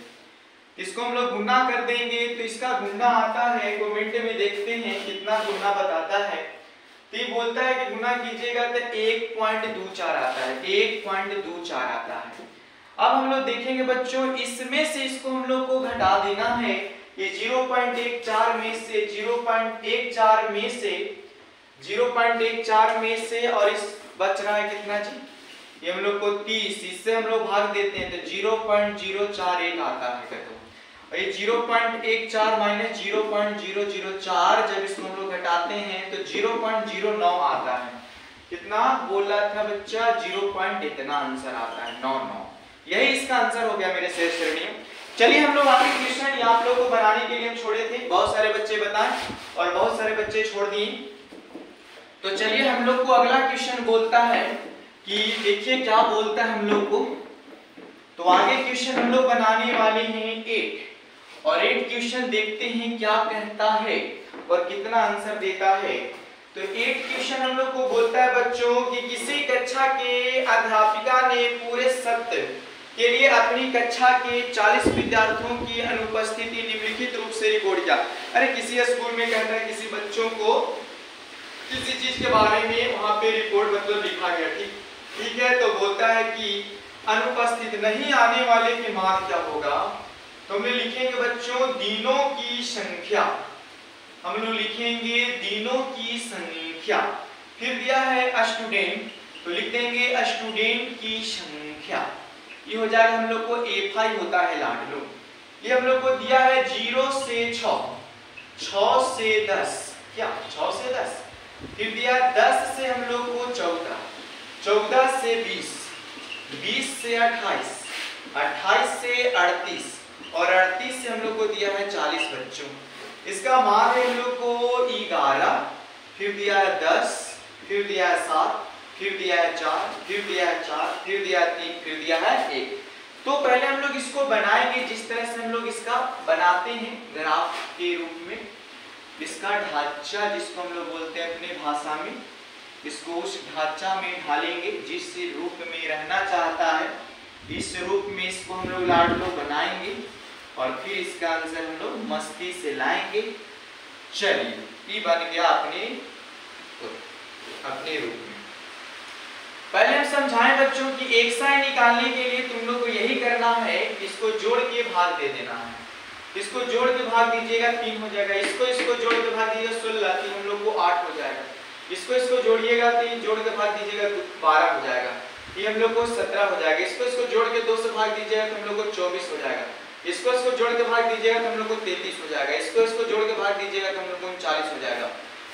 इसको हम लोग गुना कर देंगे तो इसका गुना आता है, कमेंट में देखते हैं कितना गुना बताता है। तो ये बोलता है कि गुना कीजिएगा तो 1.24 आता है, 1.24 आता है। अब हम लोग देखेंगे बच्चों, इसमें से इसको हम लोग को घटा देना है। ये 0.14 में से 0.14 में से 0.14 में से और इस बच रहा है कितना जी, ये हम लोग को 30, इससे हम लोग भाग देते हैं तो 0.041 आता है कहते। और ये 0.14 माइनस 0.004 जब इसको हम लोग घटाते हैं तो 0.09 आता है। कितना बोल रहा था बच्चा, 0. इतना आंसर आता है 99। यही इसका आंसर हो गया मेरे शेर श्रेणियों। चलिए हम लोग आगे क्वेश्चन आप लोगों को बनाने के लिए हम छोड़े थे, बहुत सारे बच्चे बताएं और बहुत सारे बच्चे छोड़ दिए। तो चलिए हम लोग को अगला क्वेश्चन बोलता है कि देखिए क्या बोलता है हम लोग को। तो आगे क्वेश्चन हम लोग बनाने वाले हैं 8 और 8 क्वेश्चन देखते हैं क्या कहता है और कितना आंसर देता है। तो 8 क्वेश्चन हम लोग को बोलता है बच्चों कि किसी कक्षा के अध्यापिका ने पूरे सत्र के लिए अपनी कक्षा के 40 विद्यार्थियों की अनुपस्थिति निम्नलिखित रूप से रिकॉर्ड किया। अरे किसी स्कूल में कहता है किसी बच्चों को किसी चीज के बारे में वहां पे रिपोर्ट मतलब लिखा गया, ठीक है। तो बोलता है कि अनुपस्थित नहीं आने वाले के मान क्या होगा। तो हम लिखेंगे बच्चों दिनों की संख्या, हम लोग लिखेंगे दिनों की संख्या। फिर दिया है स्टूडेंट, तो लिख देंगे स्टूडेंट की संख्या। ये हो जाएगा हम लोग को A5 होता है लाडलो। ये हम लोग को दिया है 0 से 6, 6 से 10, क्या 6 से 10। फिर दिया 10 से हम लोग को 14, 14 से 20, 20 से 28, 28 से 38 और 38 से हम लोग को दिया है 40 बच्चों। इसका मान है हम लोग को 11, फिर दिया है 10, फिर दिया है 7, फिर दिया है 4, फिर दिया है 4, फिर दिया है 3, फिर दिया है 1। तो पहले हम लोग इसको बनाएंगे जिस तरह से हम लोग इसका बनाते हैं ग्राफ के रूप में। इसका ढांचा जिसको हम लोग बोलते हैं अपने भाषा में, इसको उस ढांचा में ढालेंगे जिस रूप में रहना चाहता है, इस रूप में इसको हम लोग लाडलो बनाएंगे और फिर इसका आंसर हम लोग मस्ती से लाएंगे। चलिए ये बन गया अपने रूप में। पहले हम समझाएं बच्चों कि एक साई निकालने के लिए तुम लोग को यही करना है, इसको जोड़ के भाग दे देना है। इसको जोड़ के भाग दीजिएगा 3 हो जाएगा, इसको जोड़ के भाग दीजिएगा 16, 3 हम लोग को 8 हो जाएगा। इसको जोड़िएगा 3 जोड़ के भाग दीजिएगा 12 हो जाएगा, ये हम लोग को 17 हो जाएगा। इसको जोड़ के 2 से भाग दीजिएगा तो हम लोग को 24 हो जाएगा। इसको जोड़ के भाग दीजिएगा तो हम लोग को 33 हो जाएगा। इसको जोड़ के भाग दीजिएगा तो हम लोग को 39 हो जाएगा।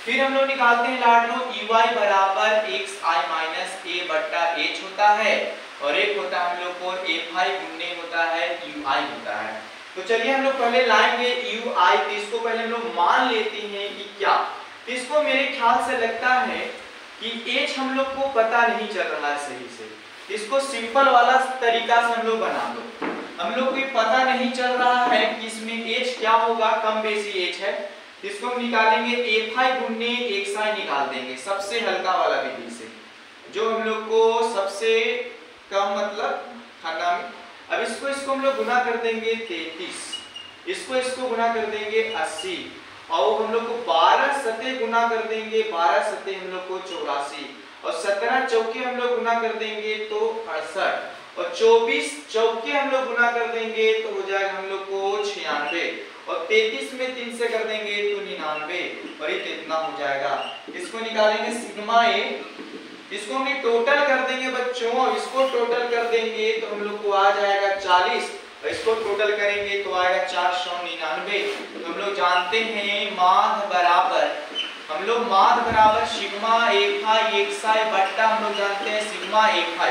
फिर हम लोग निकालते हैं लाडलो EY बराबर XI माइनस A बट्टा H होता है और एक होता है हम लोग को A5 गुने होता है UI होता है। तो चलिए हम लोग पहले लाएंगे UI, तो इसको पहले हम लोग मान लेते हैं कि क्या, तो इसको मेरे ख्याल से लगता है कि H हम लोग को पता नहीं चल रहा है सही से। इसको सिंपल वाला तरीका से हम लोग बना दो। हम लोग को पता नहीं चल रहा है कि इसमें H क्या होगा, कम बेसी H है। इसको हम निकालेंगे A5 गुने XI निकाल देंगे सबसे हल्का वाला विधि से, जो हम लोग को सबसे कम मतलब खाना में। अब इसको हम लोग गुना कर देंगे 33, इसको गुना कर देंगे 80 और हम लोग को 12 सते गुना कर देंगे, 12 सते हम लोग को 84 और 17 चौके हम लोग गुना कर देंगे तो 68 और 24 चौके हम लोग गुना कर देंगे तो हो जाएगा हम लोग को 96 और 33 में 3 से कर देंगे तो 99 और ये कितना हो जाएगा। इसको निकालेंगे सिग्मा A, इसको हम टोटल कर देंगे बच्चों, इसको टोटल कर देंगे तो हम लोग को आ जाएगा 40 और इसको टोटल करेंगे तो आएगा 499। तो हम लोग जानते हैं माध्य बराबर सिग्मा A5 XI बट्टा हम लोग जानते हैं सिग्मा A5,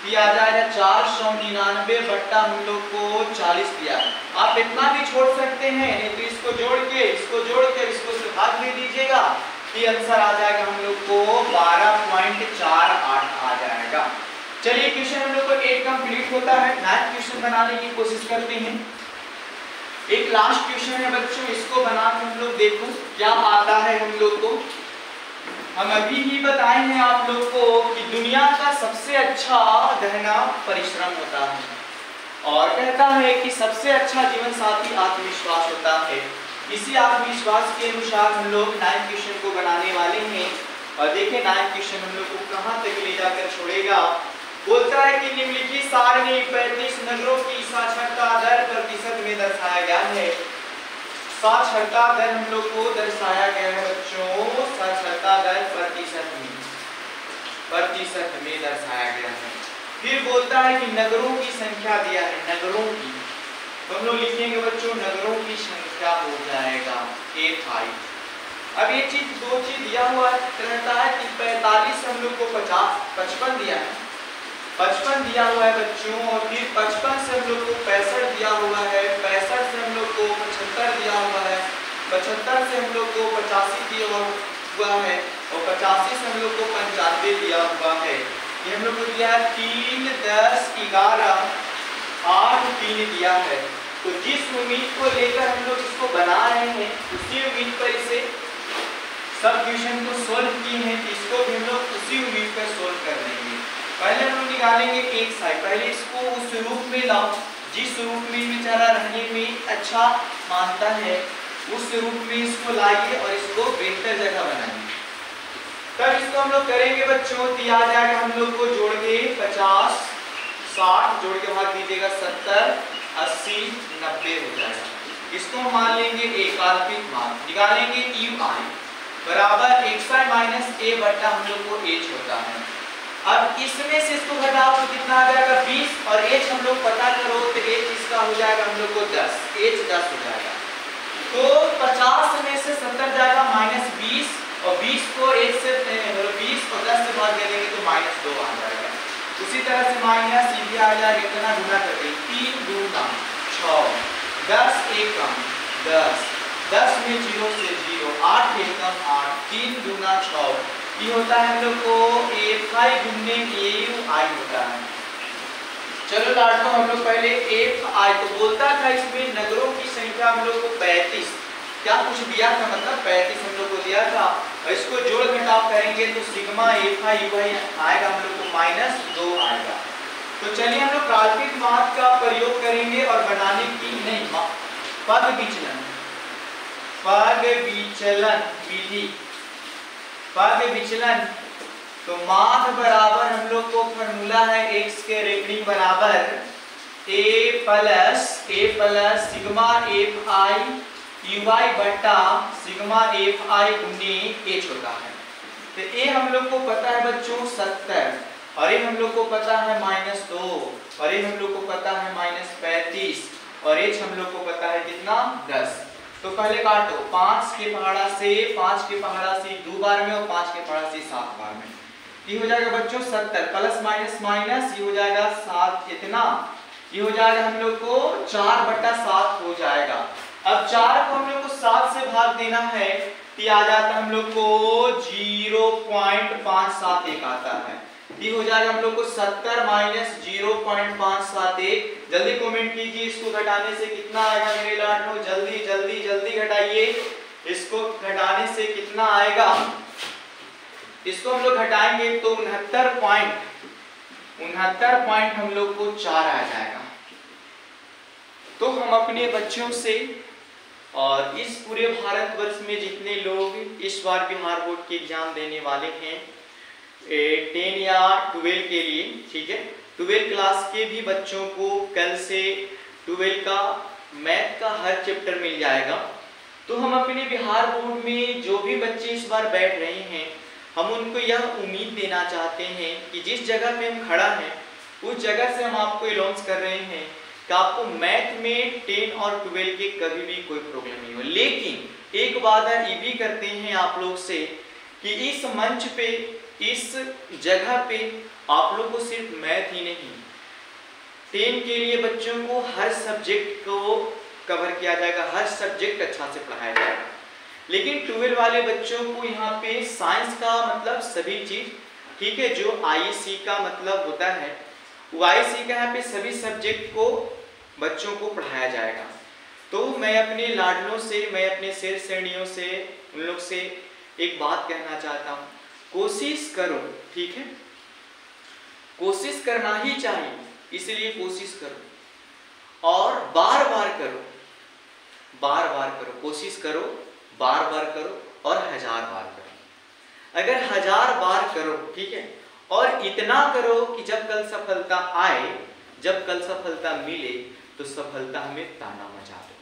ये आ जाएगा 499 बट्टा हम लोग को 40 दिया। आप इतना भी छोड़ सकते हैं, नहीं तो इसको जोड़ के इसको से भाग दे दीजिएगा, ये आंसर आ जाएगा हम लोग को 12.48 आ जाएगा। चलिए क्वेश्चन हम लोग को 8 कंप्लीट होता है। 9th क्वेश्चन बनाने की कोशिश करते हैं। एक लास्ट क्वेश्चन है बच्चों, इसको बना के हम लोग देखो क्या आता है हम लोग को। हम अभी ही बताए हैं आप लोग को कि दुनिया का सबसे अच्छा गहना परिश्रम होता है और कहता है कि सबसे अच्छा जीवन साथी आत्मविश्वास होता है। इसी आत्मविश्वास के अनुसार हम लोग 9th क्वेश्चन को बनाने वाले हैं और देखिए 9th क्वेश्चन हम लोग को कहां तक ले जाकर छोड़ेगा। बोलता है कि निम्नलिखित सारणी 35 नगरों की साक्षरता दर प्रतिशत में दर्शाया गया है। साक्षरता दर हम लोग को दर्शाया गया है बच्चों, साक्षरता दर प्रतिशत में दर्शाया गया है। फिर बोलता है कि नगरों की संख्या दिया है, नगरों की, तो हम लोग लिखेंगे बच्चों नगरों की संख्या हो जाएगा 85। अब ये चीज दो चीज दिया हुआ रहता है कि 45 हम लोग को 55 दिया है, 55 दिया हुआ है बच्चों, और फिर 55 से हम लोग को 65 दिया हुआ है, 65 से हम लोग को 75 दिया हुआ है, 75 से हम लोग को 85 दिया हुआ है, और 85 से हम लोग को 95 दिया हुआ है। ये हम लोग को दिया है 3, 10, 11, 8, 3 दिया है। तो जिस उम्मीद को लेकर हम लोग इसको बना रहे हैं उसी उम्मीद पर इसे सब क्वेश्चन को सोल्व किए हैं, इसको भी हम लोग उसी उम्मीद पर सोल्व कर लेंगे। पहले हम लोग निकालेंगे एक साइड, पहले इसको उस रूप में लाओ जिस रूप में बेचारा रहने में अच्छा मानता है, उस रूप में इसको लाइए और इसको बेहतर जगह बनाइए। तब इसको हम लोग करेंगे बच्चों, दिया जाएगा हम लोग को जोड़ के 50, 60 जोड़ के भाग दीजिएगा 70, 80, 90 हो जाएगा। इसको हम मान लेंगे एक काल्पनिक मान, निकालेंगे UI बराबर XI माइनस A बटा हम लोग को H होता है। अब इसमें से इसको घटाओ तो कितना आ जाएगा 20, और H हम लोग पता करो तो H इसका हो जाएगा हम लोग को 10, H 10 हो जाएगा। तो 50 में से 70 जाएगा माइनस 20, और 20 को 1 से 20 और 10 से भाग दे देंगे तो माइनस 2 आ जाएगा। उसी तरह से माइनस सीधे आ जाएगा, इतना गुना करते 3 दूना 6, 10 एक कम 10, 10 में 0 से 0, 8 एक कम 8, 3 दूना 6, ये होता है हम लोग को FI गुने AUI होता है। चलो लाडो हम लोग पहले FI तो बोलता था इसमें नगरों की संख्या हम लोग को 35, क्या कुछ दिया था, मतलब 35 हम लोग को दिया था, और इसको जोड़ घटाव करेंगे तो सिग्मा FI UI आएगा हम लोग को -2 आएगा। तो चलिए हम लोग काल्पनिक माप का प्रयोग करेंगे और बनाने की नहीं पद विधि, पद विचलन। तो माप बराबर हम लोग को फॉर्मूला है x के रेखनी बराबर a plus sigma FI UI बटा सिग्मा FI गुने H होता है। तो a हम लोग को पता है बच्चों 70, और ये हम लोग को पता है -2, और ये हम लोग को पता है -35, और H हम लोग को पता है कितना 10। तो पहले काटो 5 के पहाड़ा से 2 बार में, और 5 के पहाड़ा से 7 बार में, ये हो जाएगा बच्चों 70 प्लस माइनस माइनस, ये हो जाएगा 7, इतना ये हो जाएगा हम लोग को 4/7 हो जाएगा। अब 4 को हम लोग को 7 से भाग देना है तो आ जाता हम लोग को 0.571 आता है, ये हो जाएगा हम लोग को 70 माइनस 0.571। जल्दी कमेंट कीजिए, इसको घटाने से कितना आएगा मेरे लाडलो, जल्दी जल्दी जल्दी घटाइए, इसको घटाने से कितना आएगा, इसको हम लोग घटाएंगे तो 69 पॉइंट हम लोग को 4 आ जाएगा। तो हम अपने बच्चों से और इस पूरे भारतवर्ष में जितने लोग इस बार बिहार बोर्ड की एग्जाम देने वाले हैं 10 या 12 के लिए, ठीक है, 12 क्लास के भी बच्चों को कल से 12 का मैथ का हर चैप्टर मिल जाएगा। तो हम अपने बिहार बोर्ड में जो भी बच्चे इस बार बैठ रहे हैं, हम उनको यह उम्मीद देना चाहते हैं कि जिस जगह पे हम खड़ा हैं उस जगह से हम आपको अनाउंस कर रहे हैं कि आपको मैथ में 10 और 12 के कभी भी कोई प्रॉब्लम नहीं हो। लेकिन एक वादा ये भी करते हैं आप लोग से कि इस मंच पे, इस जगह पे आप लोग को सिर्फ मैथ ही नहीं, 10 के लिए बच्चों को हर सब्जेक्ट को कवर किया जाएगा, हर सब्जेक्ट अच्छा से पढ़ाया जाएगा। लेकिन 12 वाले बच्चों को यहाँ पे साइंस का मतलब सभी चीज, ठीक है, जो IEC का मतलब होता है वो IEC का यहाँ पे सभी सब्जेक्ट को बच्चों को पढ़ाया जाएगा। तो मैं अपने लाडलों से, मैं अपने शेर श्रेणियों से, उन लोग से एक बात कहना चाहता हूँ, कोशिश करो, ठीक है, कोशिश करना ही चाहिए, इसलिए कोशिश करो और बार बार करो, बार बार करो, कोशिश करो, बार बार करो और 1000 बार करो। अगर 1000 बार करो, ठीक है, और इतना करो कि जब कल सफलता आए, जब कल सफलता मिले तो सफलता हमें ताना मचा दे।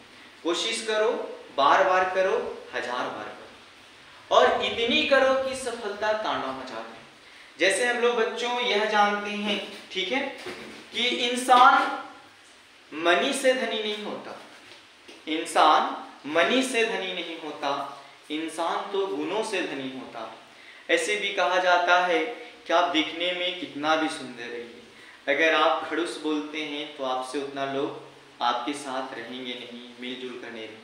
कोशिश करो, बार बार करो, 1000 बार करो, और इतनी करो कि सफलता ताना मचा दे। जैसे हम लोग बच्चों यह जानते हैं, ठीक है, कि इंसान मनी से धनी नहीं होता, इंसान मनी से धनी नहीं होता, इंसान तो गुणों से धनी होता। ऐसे भी कहा जाता है कि आप दिखने में कितना भी सुंदर रहिए, अगर आप खड़ूस बोलते हैं तो आपसे उतना लोग आपके साथ रहेंगे नहीं, मिलजुल कर नहीं रहेंगे।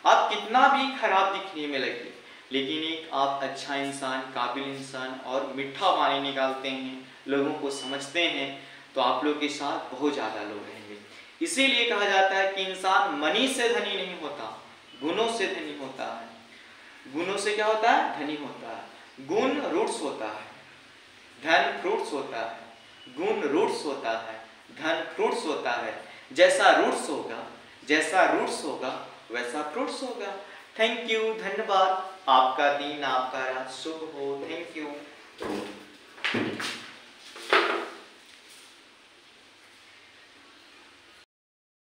आप कितना भी खराब दिखने में लगे, लेकिन एक आप अच्छा इंसान, काबिल इंसान और मीठा वाणी निकालते हैं, लोगों को समझते हैं, तो आप लोग के साथ बहुत ज़्यादा लोग रहेंगे। इसीलिए कहा जाता है कि इंसान मनी से धनी नहीं होता, गुणों से धनी होता है। गुणों से क्या होता है? धनी होता है। गुण रूट्स होता है, धन फ्रूट्स होता है। गुण रूट्स होता है, धन फ्रूट्स होता है। जैसा रूट्स होगा, जैसा रूट्स होगा वैसा फ्रूट्स होगा। थैंक यू, धन्यवाद। आपका दिन, आपका रात शुभ हो। Thank you.